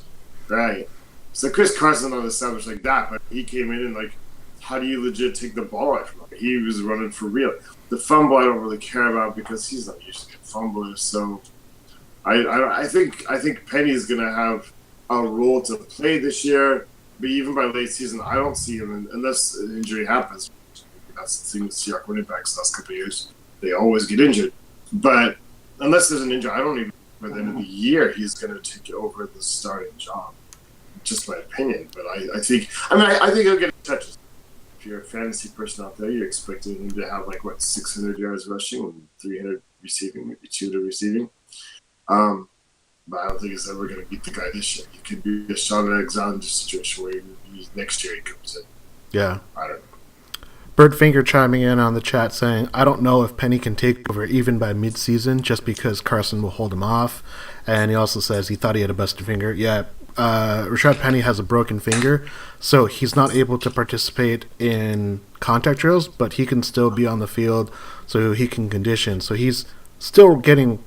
right? So Chris Carson's not established like that, but he came in and like, how do you legit take the ball out from him? He was running for real. The fumble I don't really care about because he's not usually a fumbler. So I think Penny is going to have a role to play this year, but even by late season, I don't see him unless an injury happens. That's the thing with Seahawks running backs the last couple of years. They always get injured. But unless there's an injury, I don't even by the end of the year he's going to take over the starting job. Just my opinion. But I think he'll get touches. If you're a fantasy person out there, you're expecting him to have 600 yards rushing and 300 receiving, maybe 200 receiving. But I don't think he's ever going to beat the guy this year. He could be a Sean Alexander situation where next year he comes in. Yeah. I don't know. Birdfinger chiming in on the chat saying, I don't know if Penny can take over even by mid-season just because Carson will hold him off. And he also says he thought he had a busted finger. Yeah, Rashaad Penny has a broken finger, so he's not able to participate in contact drills, but he can still be on the field, so he can condition. So he's still getting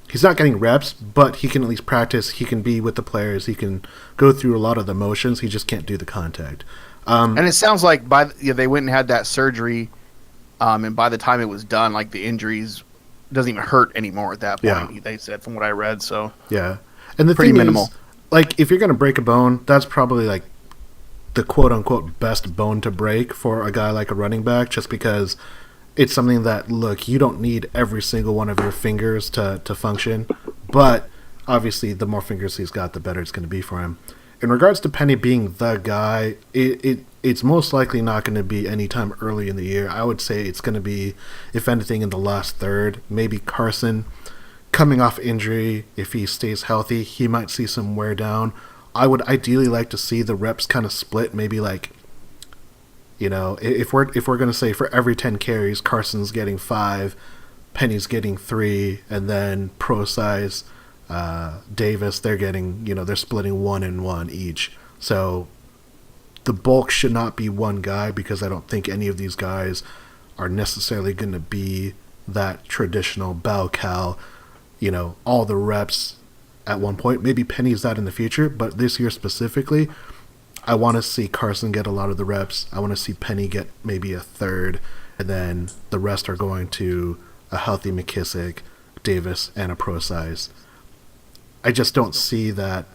he's not getting reps, but he can at least practice. He can be with the players. He can go through a lot of the motions. He just can't do the contact. And it sounds like they went and had that surgery, and by the time it was done, like the injuries doesn't even hurt anymore at that point. Yeah. They said from what I read. So yeah, and the pretty thing minimal. is, like if you're gonna break a bone, that's probably like the quote unquote best bone to break for a guy like a running back, just because it's something that, look, you don't need every single one of your fingers to function, but obviously the more fingers he's got, the better it's going to be for him. In regards to Penny being the guy, it's most likely not going to be anytime early in the year. I would say it's going to be, if anything, in the last third. Maybe Carson, coming off injury, if he stays healthy, he might see some wear down. I would ideally like to see the reps kind of split, maybe like, you know, if we're going to say for every 10 carries, Carson's getting 5, Penny's getting 3, and then pro size Davis, they're getting, you know, they're splitting 1 and 1 each. So the bulk should not be one guy, because I don't think any of these guys are necessarily going to be that traditional bell cow, you know, all the reps at one point. Maybe Penny's that in the future, but this year specifically, I want to see Carson get a lot of the reps. I want to see Penny get maybe a third, and then the rest are going to a healthy McKissick, Davis, and a pro size. I just don't see that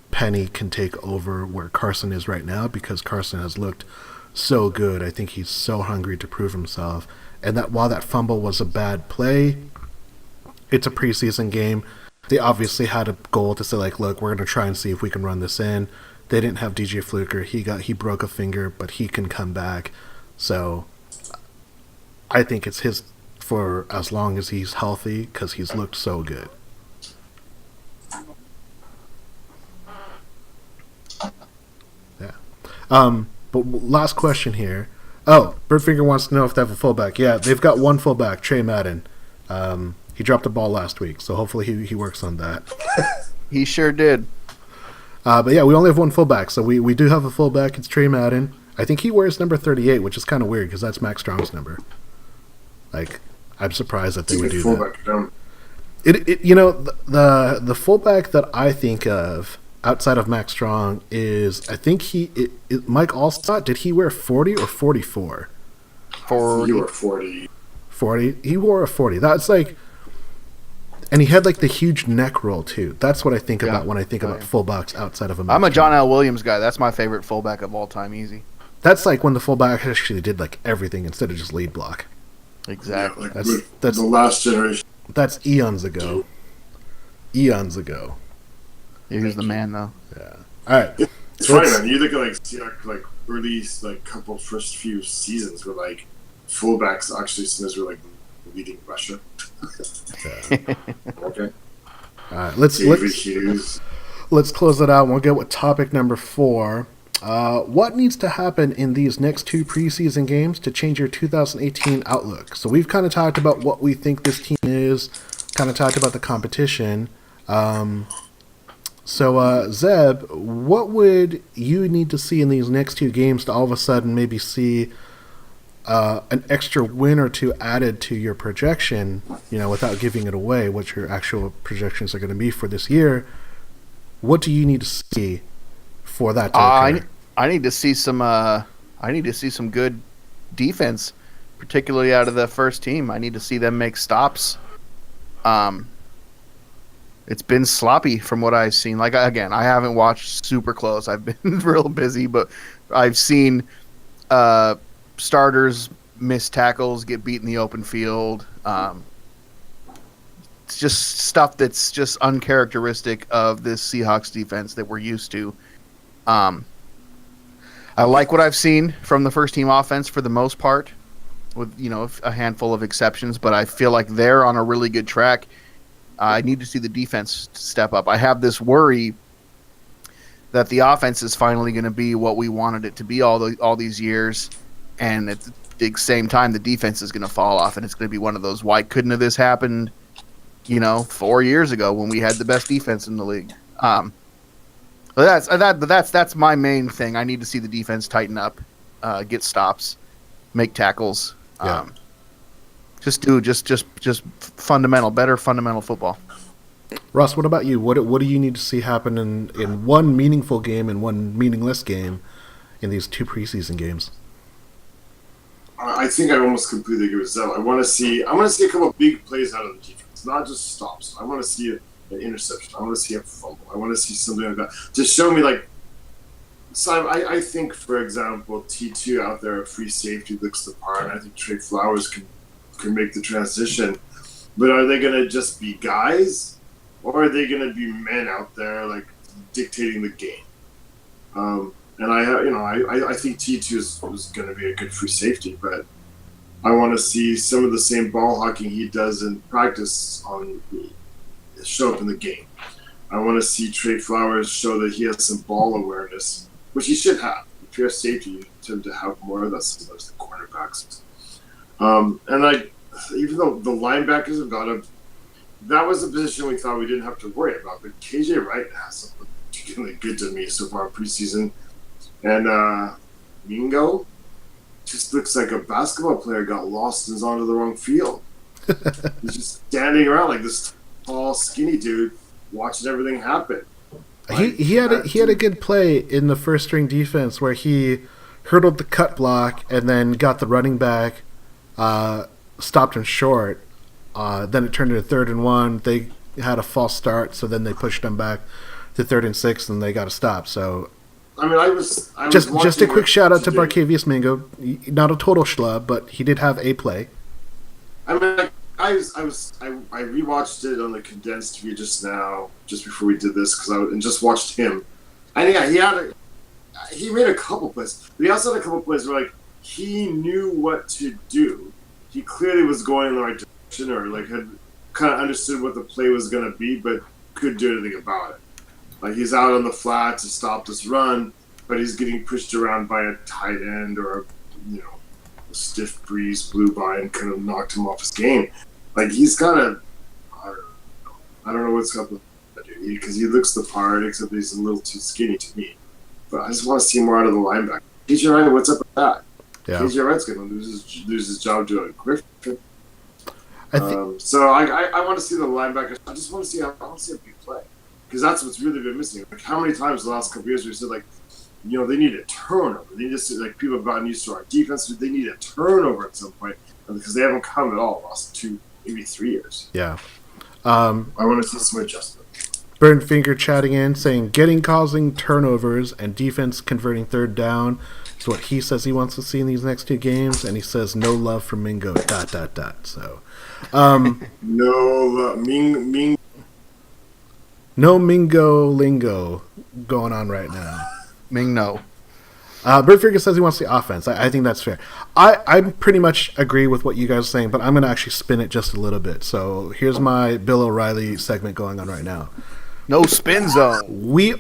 Penny can take over where Carson is right now, because Carson has looked so good. I think he's so hungry to prove himself. And that while that fumble was a bad play, it's a preseason game. They obviously had a goal to say, like, look, we're going to try and see if we can run this in. They didn't have DJ Fluker. He broke a finger, but he can come back. So I think it's his for as long as he's healthy, because he's looked so good. Yeah. But last question here. Oh, Birdfinger wants to know if they have a fullback. Yeah, they've got one fullback, Trey Madden. He dropped the ball last week, so hopefully he works on that. He sure did. But yeah, we only have one fullback, so we do have a fullback. It's Trey Madden. I think he wears number 38, which is kind of weird because that's Max Strong's number. Like, I'm surprised that they would do that. You know, the fullback that I think of outside of Max Strong is, I think Mike Allstott. Did he wear 40 or 44? 40. You were 40. 40. He wore a 40. That's like. And he had like the huge neck roll too. That's what I think about when I think about fullbacks outside of a. I'm a John L. Williams guy. That's my favorite fullback of all time. Easy. That's like when the fullback actually did like everything instead of just lead block. Exactly. Yeah, like that's the last generation. That's eons ago. Eons ago. He's the man, though. Yeah. All right. It's funny, man. You look at like Seahawks, like early, like couple first few seasons where like fullbacks actually sometimes were like leading Russia. Yeah. Okay. All right. Let's close it out. We'll get with topic number 4. What needs to happen in these next 2 preseason games to change your 2018 outlook? So we've kind of talked about what we think this team is, kind of talked about the competition. So Zeb, what would you need to see in these next 2 games to all of a sudden maybe see an extra win or 2 added to your projection, you know, without giving it away, what your actual projections are going to be for this year? What do you need to see for that to occur? I need to see some. I need to see some good defense, particularly out of the first team. I need to see them make stops. It's been sloppy from what I've seen. Like, again, I haven't watched super close. I've been real busy, but I've seen starters miss tackles, get beat in the open field. It's just stuff that's just uncharacteristic of this Seahawks defense that we're used to. I like what I've seen from the first team offense for the most part, with, you know, a handful of exceptions, but I feel like they're on a really good track. I need to see the defense step up. I have this worry that the offense is finally going to be what we wanted it to be all these years, and at the same time, the defense is going to fall off, and it's going to be one of those, why couldn't this happened, 4 years ago when we had the best defense in the league. But that's my main thing. I need to see the defense tighten up, get stops, make tackles. Yeah. Just better fundamental football. Russ, what about you? What do you need to see happen in one meaningful game and one meaningless game in these 2 preseason games? I think I almost completely agree with Zeb. I want to see a couple of big plays out of the defense, not just stops. I want to see an interception. I want to see a fumble. I want to see something like that to show me like. So I think, for example, T2 out there, a free safety looks the part. I think Trey Flowers can make the transition, but are they going to just be guys, or are they going to be men out there like dictating the game? And I think T2 is going to be a good free safety, but I want to see some of the same ball hawking he does in practice show up in the game. I want to see Trey Flowers show that he has some ball awareness, which he should have. Pure safety, you tend to have more of that sometimes than cornerbacks. Even though the linebackers have got him, that was a position we thought we didn't have to worry about. But KJ Wright has looked particularly good to me so far in preseason. And Mingo just looks like a basketball player got lost and is onto the wrong field. He's just standing around like this tall, skinny dude watching everything happen. He had a good play in the first string defense where he hurdled the cut block and then got the running back stopped him short. Then it turned into 3rd and 1. They had a false start, so then they pushed him back to 3rd and 6, and they got a stop. So I mean, I was just a quick shout out to Barkevius Mingo. Not a total schlub, but he did have a play. I mean, I rewatched it on the condensed view just now, just before we did this, and just watched him. And yeah, he made a couple plays, but he also had a couple plays where like he knew what to do. He clearly was going in the right direction, or like had kind of understood what the play was going to be, but couldn't do anything about it. Like he's out on the flat to stop this run, but he's getting pushed around by a tight end or a stiff breeze blew by and kind of knocked him off his game. Like he's got I don't know what's up with that dude, because he looks the part, except he's a little too skinny to me. But I just want to see more out of the linebacker. KJ Wright, what's up with that? Yeah. KJ Wright's going to lose his job to a Griffin. So I want to see the linebackers. I just want to see a big play, because that's what's really been missing. Like how many times the last couple of years we said like, they need a turnover. They just like people have gotten used to our defense. They need a turnover at some point, because they haven't come at all the last 2, maybe 3 years. Yeah. I want to see some adjustment. Burnfinger chatting in saying causing turnovers and defense converting 3rd down is what he says he wants to see in these next 2 games, and he says no love for Mingo. ... So, no no Mingo lingo going on right now. Ming-no. Birdfinger says he wants the offense. I think that's fair. I pretty much agree with what you guys are saying, but I'm going to actually spin it just a little bit. So here's my Bill O'Reilly segment going on right now. No spin zone. We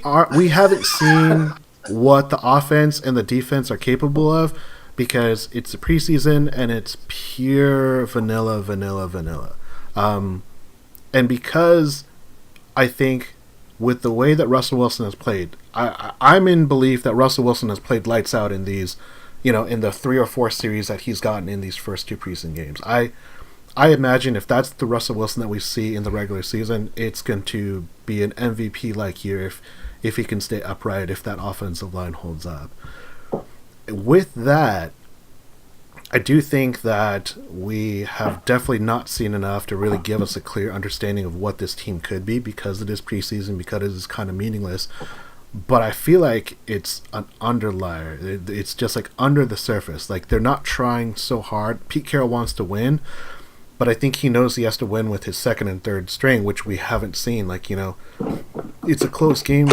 haven't seen what the offense and the defense are capable of, because it's a preseason and it's pure vanilla. And because I think with the way that Russell Wilson has played, I'm in belief that Russell Wilson has played lights out in these, in the 3 or 4 series that he's gotten in these first 2 preseason games. I imagine if that's the Russell Wilson that we see in the regular season, it's going to be an MVP-like year if he can stay upright, if that offensive line holds up. With that, I do think that we have definitely not seen enough to really give us a clear understanding of what this team could be, because it is preseason, because it is kind of meaningless. But I feel like it's an underlier. It's just like under the surface. Like they're not trying so hard. Pete Carroll wants to win, but I think he knows he has to win with his 2nd and 3rd string, which we haven't seen. Like, it's a close game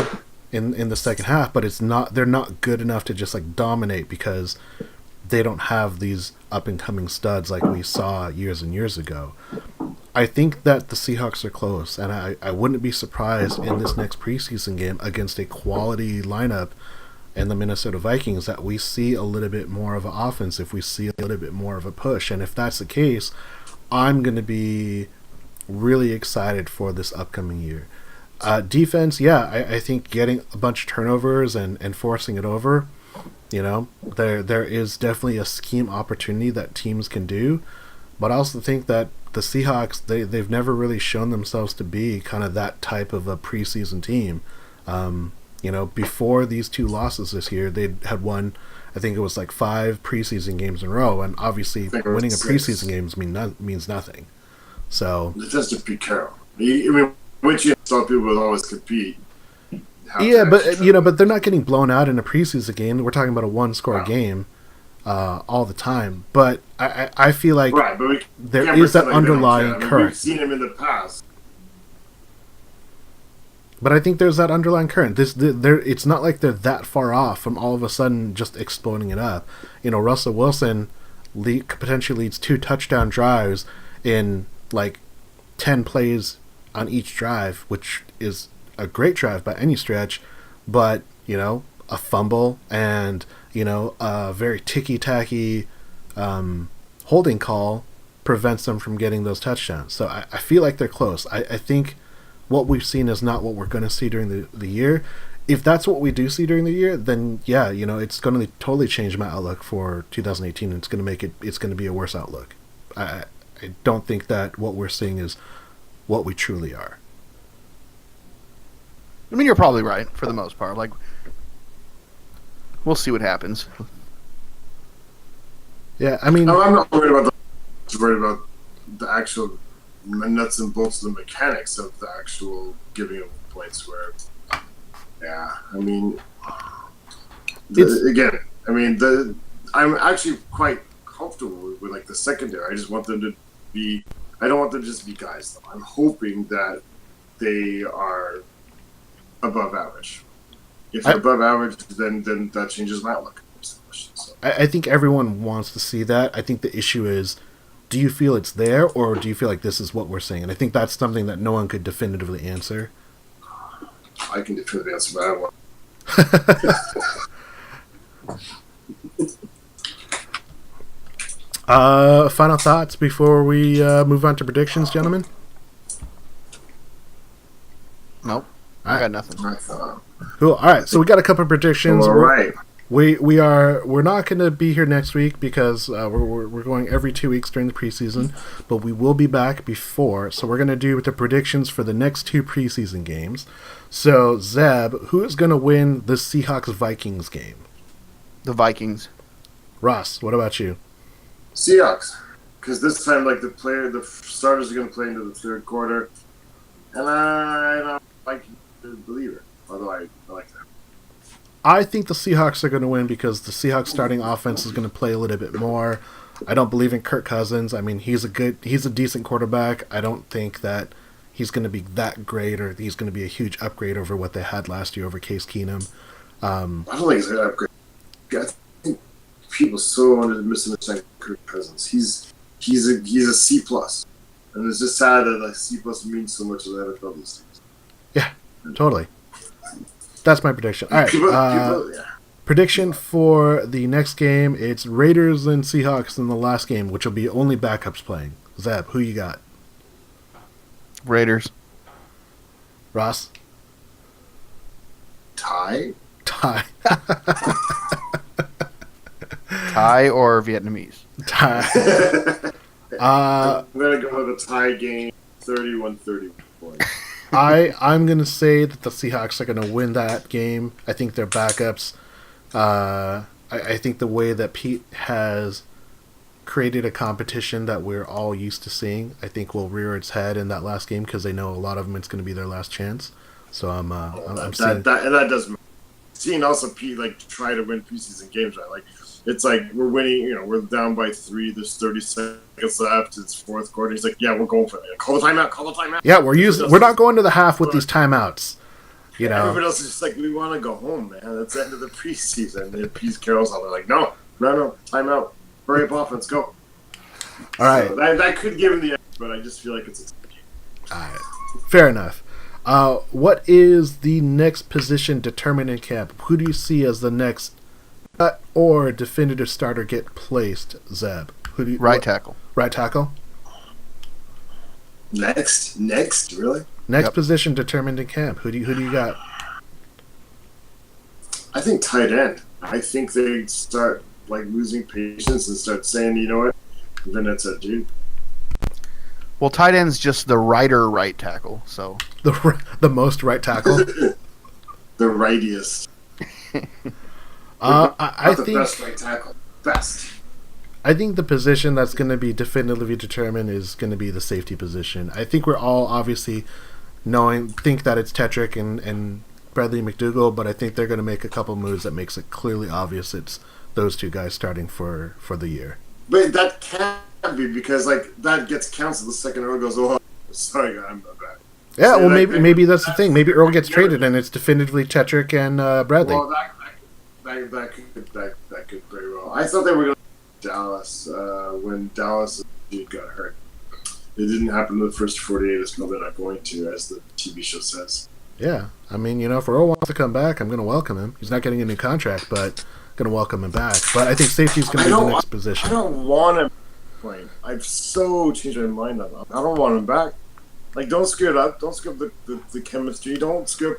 in the second half, but they're not good enough to just like dominate, because they don't have these up-and-coming studs like we saw years and years ago. I think that the Seahawks are close, and I wouldn't be surprised in this next preseason game against a quality lineup and the Minnesota Vikings that we see a little bit more of an offense, if we see a little bit more of a push. And if that's the case, I'm going to be really excited for this upcoming year. Defense, I think getting a bunch of turnovers and forcing it over, there is definitely a scheme opportunity that teams can do, but I also think that the Seahawks, they've never really shown themselves to be kind of that type of a preseason team. Before these 2 losses this year, they had won, I think it was like 5 preseason games in a row, and obviously winning a preseason game means nothing. So it's just a pre-Carroll. I mean, which you saw people would always compete. Yeah, but they're not getting blown out in a preseason game. We're talking about a 1-score game all the time. But I feel like there is that underlying current. We've seen him in the past. But I think there's that underlying current. It's not like they're that far off from all of a sudden just exploding it up. Russell Wilson potentially leads 2 touchdown drives in like 10 plays on each drive, which is a great drive by any stretch, but a fumble and a very ticky-tacky holding call prevents them from getting those touchdowns. So I feel like they're close. I think what we've seen is not what we're going to see during the year. If that's what we do see during the year, then yeah, it's going to totally change my outlook for 2018. It's going to be a worse outlook. I don't think that what we're seeing is what we truly are. I mean, you're probably right for the most part. Like, we'll see what happens. Yeah, I mean, I'm not worried about I'm worried about the actual nuts and bolts of the mechanics of the actual giving of points. Where, yeah, I mean, I'm actually quite comfortable with like the secondary. I just want them to be. I don't want them to just be guys, though. I'm hoping that they are above average. If they're above average, then that changes my outlook. So. I think everyone wants to see that. I think the issue is, do you feel it's there, or do you feel like this is what we're seeing? And I think that's something that no one could definitively answer. I can definitively answer, but I want. Final thoughts before we move on to predictions, gentlemen? Nope. I got nothing. Cool. All right, so we got a couple of predictions. All right. We're not going to be here next week because we're going every 2 weeks during the preseason, but we will be back before. So we're going to do the predictions for the next 2 preseason games. So Zeb, who is going to win the Seahawks-Vikings game? The Vikings. Ross, what about you? Seahawks, because this time, like the starters are going to play into the third quarter, and I don't like to believe it. Although I like that. I think the Seahawks are going to win because the Seahawks starting offense is going to play a little bit more. I don't believe in Kirk Cousins. I mean, he's a decent quarterback. I don't think that he's going to be that great, or he's going to be a huge upgrade over what they had last year over Case Keenum. I don't think he's an upgrade. I think people so misunderstand Kirk Cousins. He's a C plus, and it's just sad that like C plus means so much in the NFL these days. Yeah, totally. That's my prediction. All right. Prediction for the next game, it's Raiders and Seahawks in the last game, which will be only backups playing. Zeb, who you got? Raiders. Ross? Tie? Tie or Vietnamese? Tie. I'm going to go with a tie game, 31-31 points. I'm going to say that the Seahawks are going to win that game. I think their backups. I think the way that Pete has created a competition that we're all used to seeing, I think will rear its head in that last game because they know a lot of them it's going to be their last chance. So I'm seeing that does. Seeing also Pete like try to win preseason games, right? Like it's like we're winning. We're down by 3. There's 30 seconds left. It's fourth quarter. He's like, yeah, we're going for it. Call the timeout. Yeah, we're not going to the half with these timeouts. Everybody else is just like, we want to go home, man. It's the end of the preseason. And Pre-Carroll's all they're like, no, timeout. Hurry up, offense, go. All right. So that could give him the edge, but I just feel like it's a game. All right. Fair enough. What is the next position determined in camp? Who do you see as the next cut or definitive starter get placed, Zeb? Right tackle. Right tackle? Next, really? Next position determined in camp. Who do you got? I think tight end. I think they start like losing patience and start saying, you know what, Vanessa, dude. Well, tight end's just the right tackle. So The most right tackle. The rightiest. I Not the think best right tackle. Best. I think the position that's going to be definitively determined is going to be the safety position. I think we're all obviously think that it's Tetrick and Bradley McDougall, but I think they're going to make a couple moves that makes it clearly obvious it's those two guys starting for the year. But that can't be because that gets canceled the second Earl goes, oh, sorry, guy, I'm not back. Yeah, So, well, maybe that's the thing. Maybe Earl gets traded and it's definitively Tetrick and Bradley. Well, that could very well. I thought they were going to Dallas when Dallas got hurt. It didn't happen in the first 48. It's probably not going to, as the TV show says. Yeah, I mean, if Earl wants to come back, I'm going to welcome him. He's not getting a new contract, but going to welcome him back. But I think safety is going to be the next position. I don't want him playing. I've so changed my mind on that. I don't want him back. Don't screw it up. Don't screw up the chemistry. Don't screw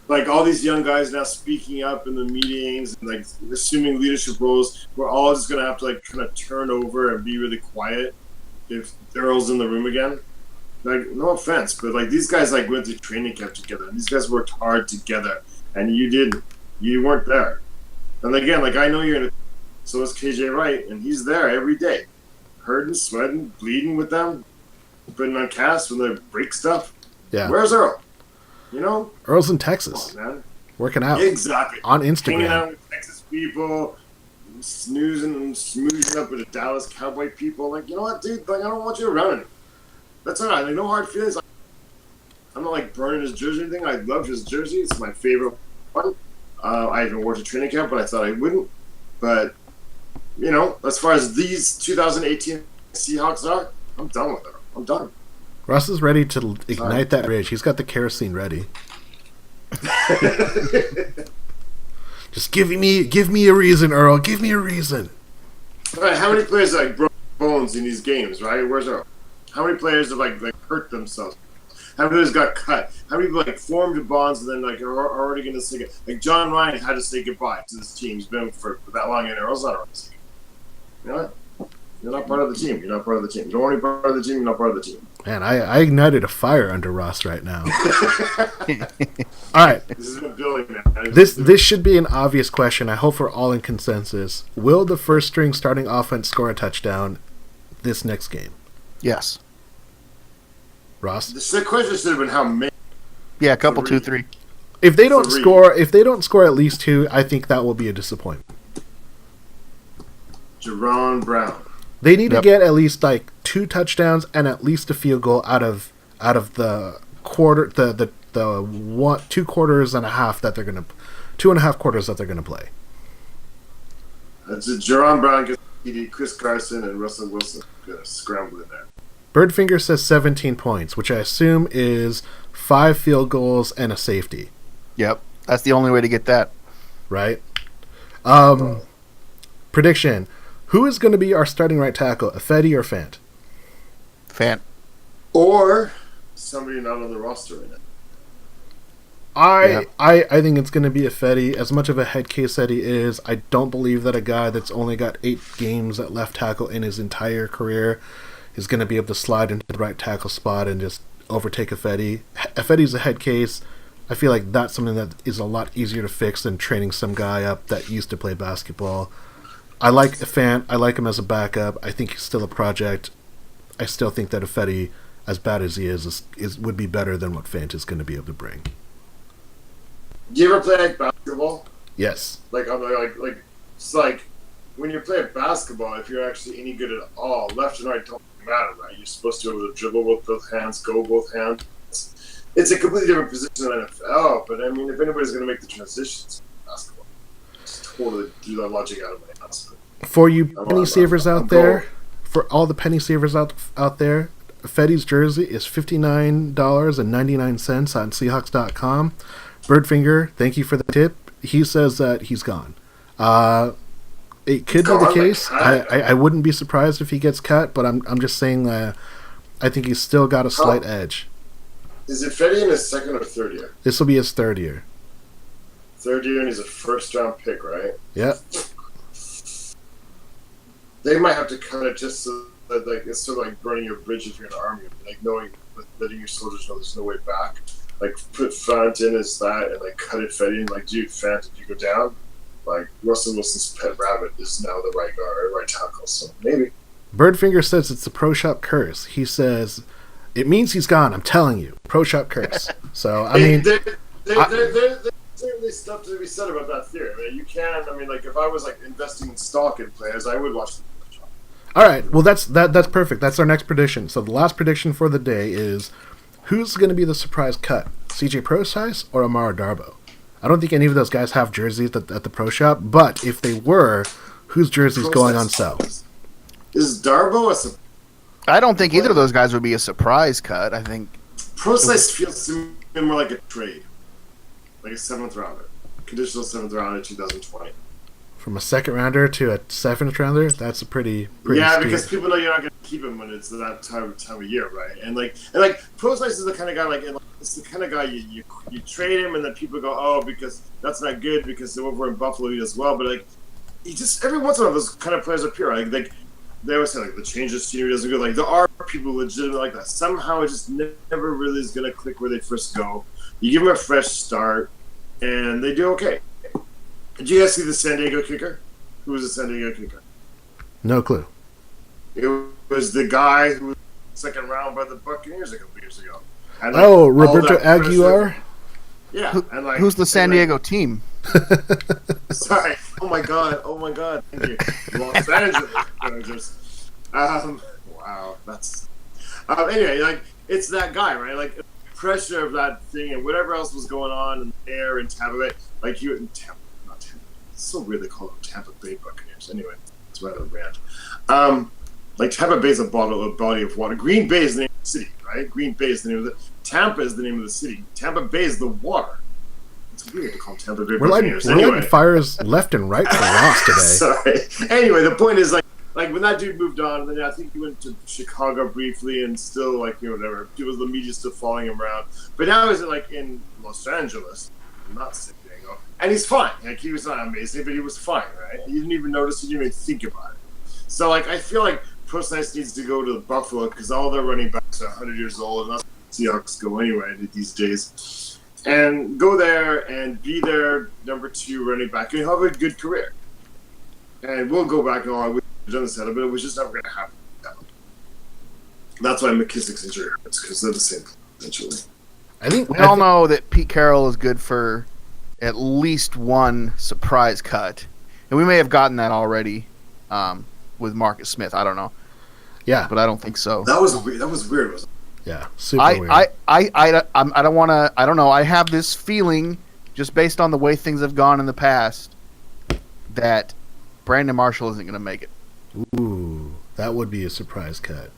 up. All these young guys now speaking up in the meetings and assuming leadership roles. We're all just going to have to kind of turn over and be really quiet if Earl's in the room again. No offense, but these guys went through training camp together. And these guys worked hard together, and you didn't. You weren't there. And again, I know you're in. So is KJ Wright, and he's there every day, hurting, sweating, bleeding with them, putting on casts when they break stuff. Yeah. Where's Earl? Earl's in Texas, man. Working out. Exactly. On Instagram. Hanging out with Texas people, snoozing and smoozing up with the Dallas Cowboy people. You know what, dude? I don't want you around anymore. That's all right. No hard feelings. I'm not burning his jersey or anything. I love his jersey. It's my favorite one. I even wore it to training camp, but I thought I wouldn't. But, as far as these 2018 Seahawks are, I'm done with them. I'm done. Russ is ready to ignite that rage. He's got the kerosene ready. Just give me a reason, Earl. Give me a reason. All right, how many players broke bones in these games, right? Where's Earl? How many players have hurt themselves? How many players got cut? How many people formed bonds and then are already going to say it? John Ryan had to say goodbye to this team. He's been for that long, and Earl's not around. You know what? You're not part of the team. You're not part of the team. You don't want to be part of the team. You're not part of the team. Man, I ignited a fire under Ross right now. All right. This is building, man. This should be an obvious question. I hope we're all in consensus. Will the first string starting offense score a touchdown this next game? Yes. Ross? The question should have been how many. Yeah, a couple, 2, 3. If they don't score at least 2, I think that will be a disappointment. Jerron Brown. They need to get at least 2 touchdowns and at least a field goal out of the quarter, the 2 quarters and a half that they're gonna, 2.5 quarters that they're gonna play. That's it. Jerron Brown gets PD, Chris Carson and Russell Wilson gonna scramble in there. Birdfinger says 17 points, which I assume is 5 field goals and a safety. Yep, that's the only way to get that. Right. Prediction. Who is going to be our starting right tackle, Ifedi or Fant? Fant. Or somebody not on the roster right now. I think it's going to be Ifedi. As much of a head case that he is, I don't believe that a guy that's only got 8 games at left tackle in his entire career is going to be able to slide into the right tackle spot and just overtake Ifedi. Ifedi's a head case. I feel like that's something that is a lot easier to fix than training some guy up that used to play basketball. I like Fant. I like him as a backup. I think he's still a project. I still think that Ifedi, as bad as he is would be better than what Fant is going to be able to bring. Do you ever play basketball? Yes. It's when you play basketball, if you're actually any good at all, left and right don't matter, right? You're supposed to be able to dribble with both hands, go both hands. It's a completely different position than NFL, but I mean, if anybody's going to make the transitions, basketball. Just totally do that logic out of my ass. For you penny savers out there, for all the penny savers out there, Fetty's jersey is $59.99 on Seahawks.com. Birdfinger, thank you for the tip. He says that he's gone. It could be the case. I wouldn't be surprised if he gets cut, but I'm just saying that I think he's still got a slight edge. Is it Fetty in his second or third year? This will be his 3rd year. 3rd year, and he's a first-round pick, right? Yep. They might have to cut it just so like it's sort of like burning your bridge if you're in the army, like knowing, letting your soldiers know there's no way back. Like put Fant in as that, and like cut it Fetty, and like, dude, Fant, if you go down, like Russell Wilson's pet rabbit is now the right guard, right tackle. So maybe. Birdfinger says it's the Pro Shop curse. He says it means he's gone. I'm telling you, Pro Shop curse. So I mean, there's certainly stuff to be said about that theory. I mean, you can. I mean, like if I was like investing in stock in players, I would watch the Pro Shop. All right, well that's perfect. That's our next prediction. So the last prediction for the day is who's going to be the surprise cut, CJ Prosise or Amara Darboh? I don't think any of those guys have jerseys at the Pro Shop, but if they were, whose jersey's going on sale? Is Darboh a surprise? I don't think either of those guys would be a surprise cut. I think Prosise feels to me more like a trade, like a 7th rounder, conditional 7th rounder, 2020. From a 2nd rounder to a 7th rounder, that's a pretty yeah, steep. Because people know you're not going to keep him when it's that time of year, right? And like Prosise is the kind of guy it's the kind of guy you trade him and then people go, oh, because that's not good because over in Buffalo he does well, but like he just every once in a while those kind of players appear. Like they always say like the changes scenery doesn't go. Like there are people legitimate like that. Somehow it just never really is going to click where they first go. You give them a fresh start and they do okay. Did you guys see the San Diego kicker? Who was the San Diego kicker? No clue. It was the guy who was 2nd round by the Buccaneers a couple years ago. And, Roberto Aguilar? Yeah. Who's the San Diego team? Sorry. Oh my god. Thank you. Los Angeles Chargers. Wow. That's... anyway, like, it's that guy, right? Like, pressure of that thing and whatever else was going on in the air in Tampa Bay. Like, you in Tampa. Not Tampa. It's so weird they call them Tampa Bay Buccaneers. Anyway, it's rather rant. Like Tampa Bay is a body of water. Green Bay is the name of the city, right? Green Bay is the name of the... Tampa is the name of the city. Tampa Bay is the water. It's weird to call them Tampa Bay Buccaneers. We're lighting fires left and right for Ross today. Sorry. Anyway, the point is, like when that dude moved on, and then I think he went to Chicago briefly and still, like, you know, whatever. It was the media still following him around. But now he's, like, in Los Angeles, not San Diego. And he's fine. Like, he was not amazing, but he was fine, right? You didn't even notice, you didn't even think about it. So, like, I feel like Prosise needs to go to Buffalo because all their running backs are 100 years old, and that's where Seahawks go anyway these days. And go there and be their number 2 running back and have a good career. And we'll go back and all. We've done this but it was just never going to happen. That's why McKissick's injury hurts, because they're the same, essentially. I think we all know that Pete Carroll is good for at least one surprise cut. And we may have gotten that already with Marcus Smith. I don't know. Yeah. But I don't think so. That was weird. Wasn't it? Yeah, super weird. I don't want to. I don't know. I have this feeling, just based on the way things have gone in the past, that Brandon Marshall isn't going to make it. Ooh, that would be a surprise cut.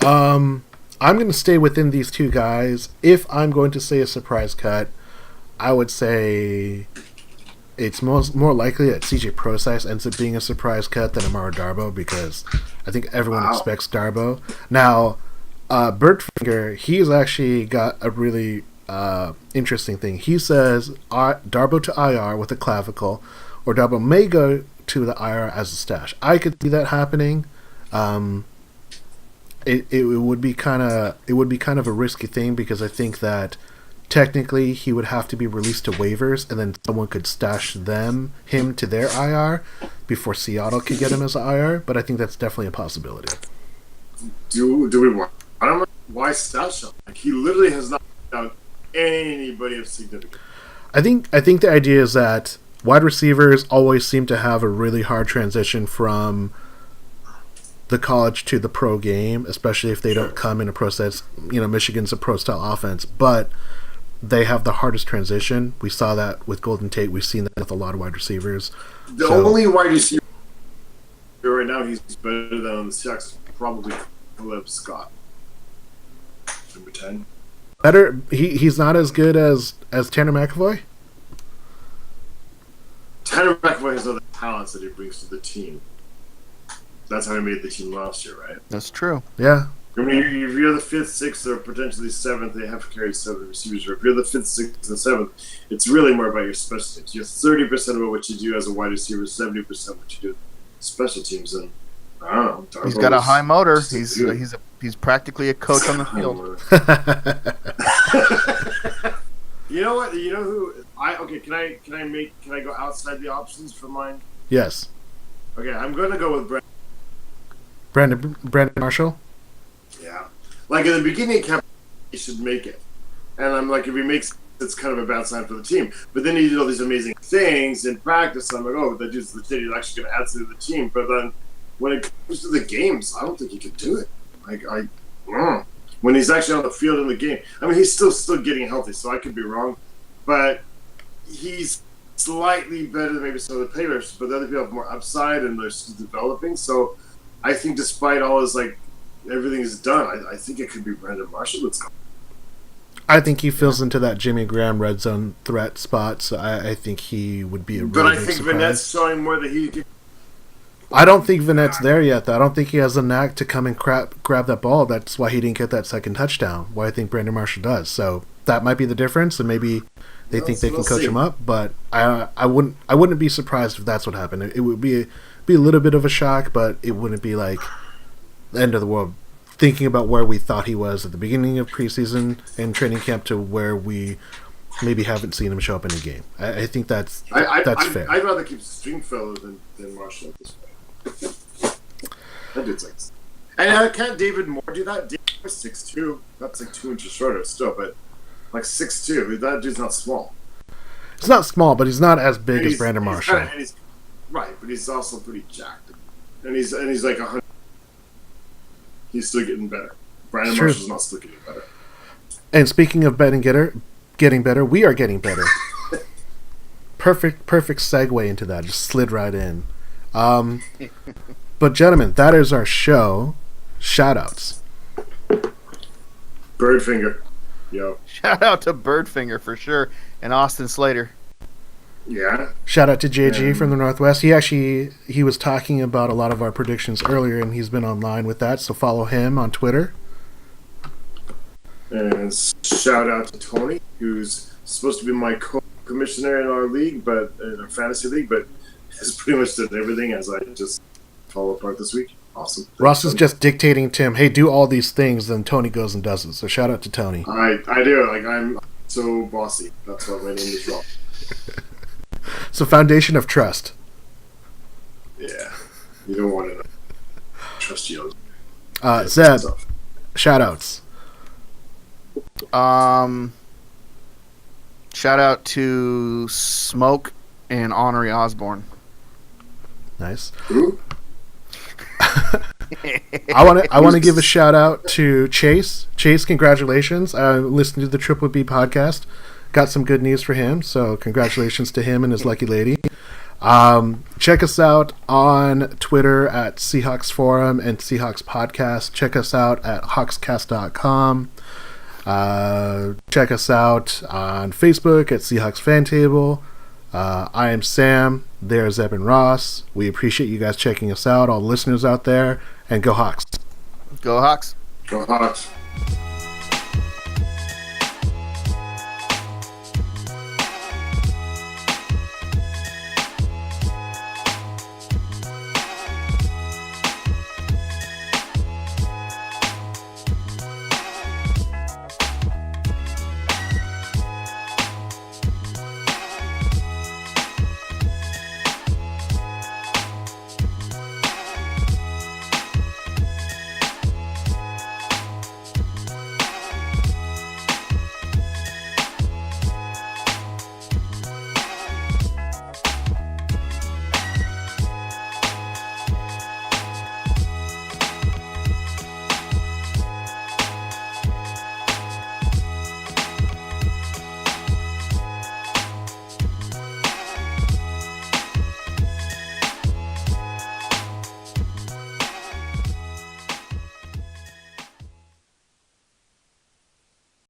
I'm going to stay within these two guys. If I'm going to say a surprise cut, I would say it's more likely that CJ Prosise ends up being a surprise cut than Amara Darboh, because I think everyone expects Darboh. Now, Birdfinger, he's actually got a really interesting thing. He says Darboh to IR with a clavicle, or Darboh may go to the IR as a stash. I could see that happening. It would be kind of a risky thing, because I think that technically he would have to be released to waivers, and then someone could stash him to their IR before Seattle could get him as an IR. But I think that's definitely a possibility. Do we want him? Why stash him? Like, he literally has not done anybody of significance. I think the idea is that wide receivers always seem to have a really hard transition from the college to the pro game, especially if they don't come in a process. You know, Michigan's a pro style offense, but they have the hardest transition. We saw that with Golden Tate. We've seen that with a lot of wide receivers. The only wide receiver right now he's better than on the Seahawks, probably Caleb Scott, number 10. Better. He's not as good as Tanner McAvoy. Tanner McAvoy has other talents that he brings to the team. That's how he made the team last year, right? That's true. Yeah. I mean, if you're the 5th, 6th, or potentially 7th, they have carried 7 receivers. Or if you're the 5th, 6th, and 7th, it's really more about your special teams. You're 30% about what you do as a wide receiver, 70% what you do special teams. And I don't know. He's got a high motor. He's practically a coach on the field. You know what? You know who? Can I go outside the options for mine? Yes. Okay, I'm gonna go with Brandon Marshall. Yeah, like in the beginning of camp, he should make it, and I'm like, if he makes, it's kind of a bad sign for the team. But then he did all these amazing things in practice. I'm like, oh, that dude's legit. He's actually gonna add to the team. But then when it comes to the games, I don't think he can do it. When he's actually on the field in the game, I mean, he's still getting healthy, so I could be wrong, but he's slightly better than maybe some of the players. But the other people have more upside, and they're still developing. So I think, despite all his everything is done, I think it could be Brandon Marshall that's coming. I think he fills into that Jimmy Graham red zone threat spot, so I think he would be a really But I big think surprise. Vanette's showing more that he can. I don't think Vanette's there yet, though. I don't think he has a knack to come and grab that ball. That's why he didn't get that second touchdown. Why I think Brandon Marshall does. So that might be the difference, and maybe they think they can coach him up. But I wouldn't be surprised if that's what happened. It would be a little bit of a shock, but it wouldn't be like the end of the world. Thinking about where we thought he was at the beginning of preseason and training camp to where we maybe haven't seen him show up in a game. I think that's fair. I'd rather keep Stringfellow than Marshall at this point. That dude's and can't David Moore do that? David Moore's 6'2". That's 2 inches shorter still, but 6'2". That dude's not small. He's not small, but he's not as big as Brandon Marshall. Right, but he's also pretty jacked. And he's like 100. He's still getting better. Brandon Marshall's not still getting better. And speaking of getting better, we are getting better. Perfect segue into that. Just slid right in. But gentlemen, that is our show. Shoutouts. Birdfinger. Yo. Shout out to Birdfinger for sure, and Austin Slater. Yeah. Shout out to JG from the Northwest. He was talking about a lot of our predictions earlier, and he's been online with that. So follow him on Twitter. And shout out to Tony, who's supposed to be my co-commissioner in our league, but in our fantasy league, but has pretty much done everything as I just fall apart this week. Awesome. Ross is just dictating to him, hey, do all these things, then Tony goes and does it. So shout out to Tony. I do. I'm so bossy. That's why my name is Ross. So foundation of trust. Yeah. You don't want to trust you. Zeb, shout outs. Shout out to Smoke and Honorary Osborne. Nice. I want to give a shout out to Chase. Chase, congratulations! I listened to the Triple B podcast. Got some good news for him, so congratulations to him and his lucky lady. Check us out on Twitter at Seahawks Forum and Seahawks Podcast. Check us out at hawkscast.com. Check us out on Facebook at Seahawks Fan Table. I am Sam. There's Zeb and Ross. We appreciate you guys checking us out, all the listeners out there, and go Hawks. Go Hawks. Go Hawks.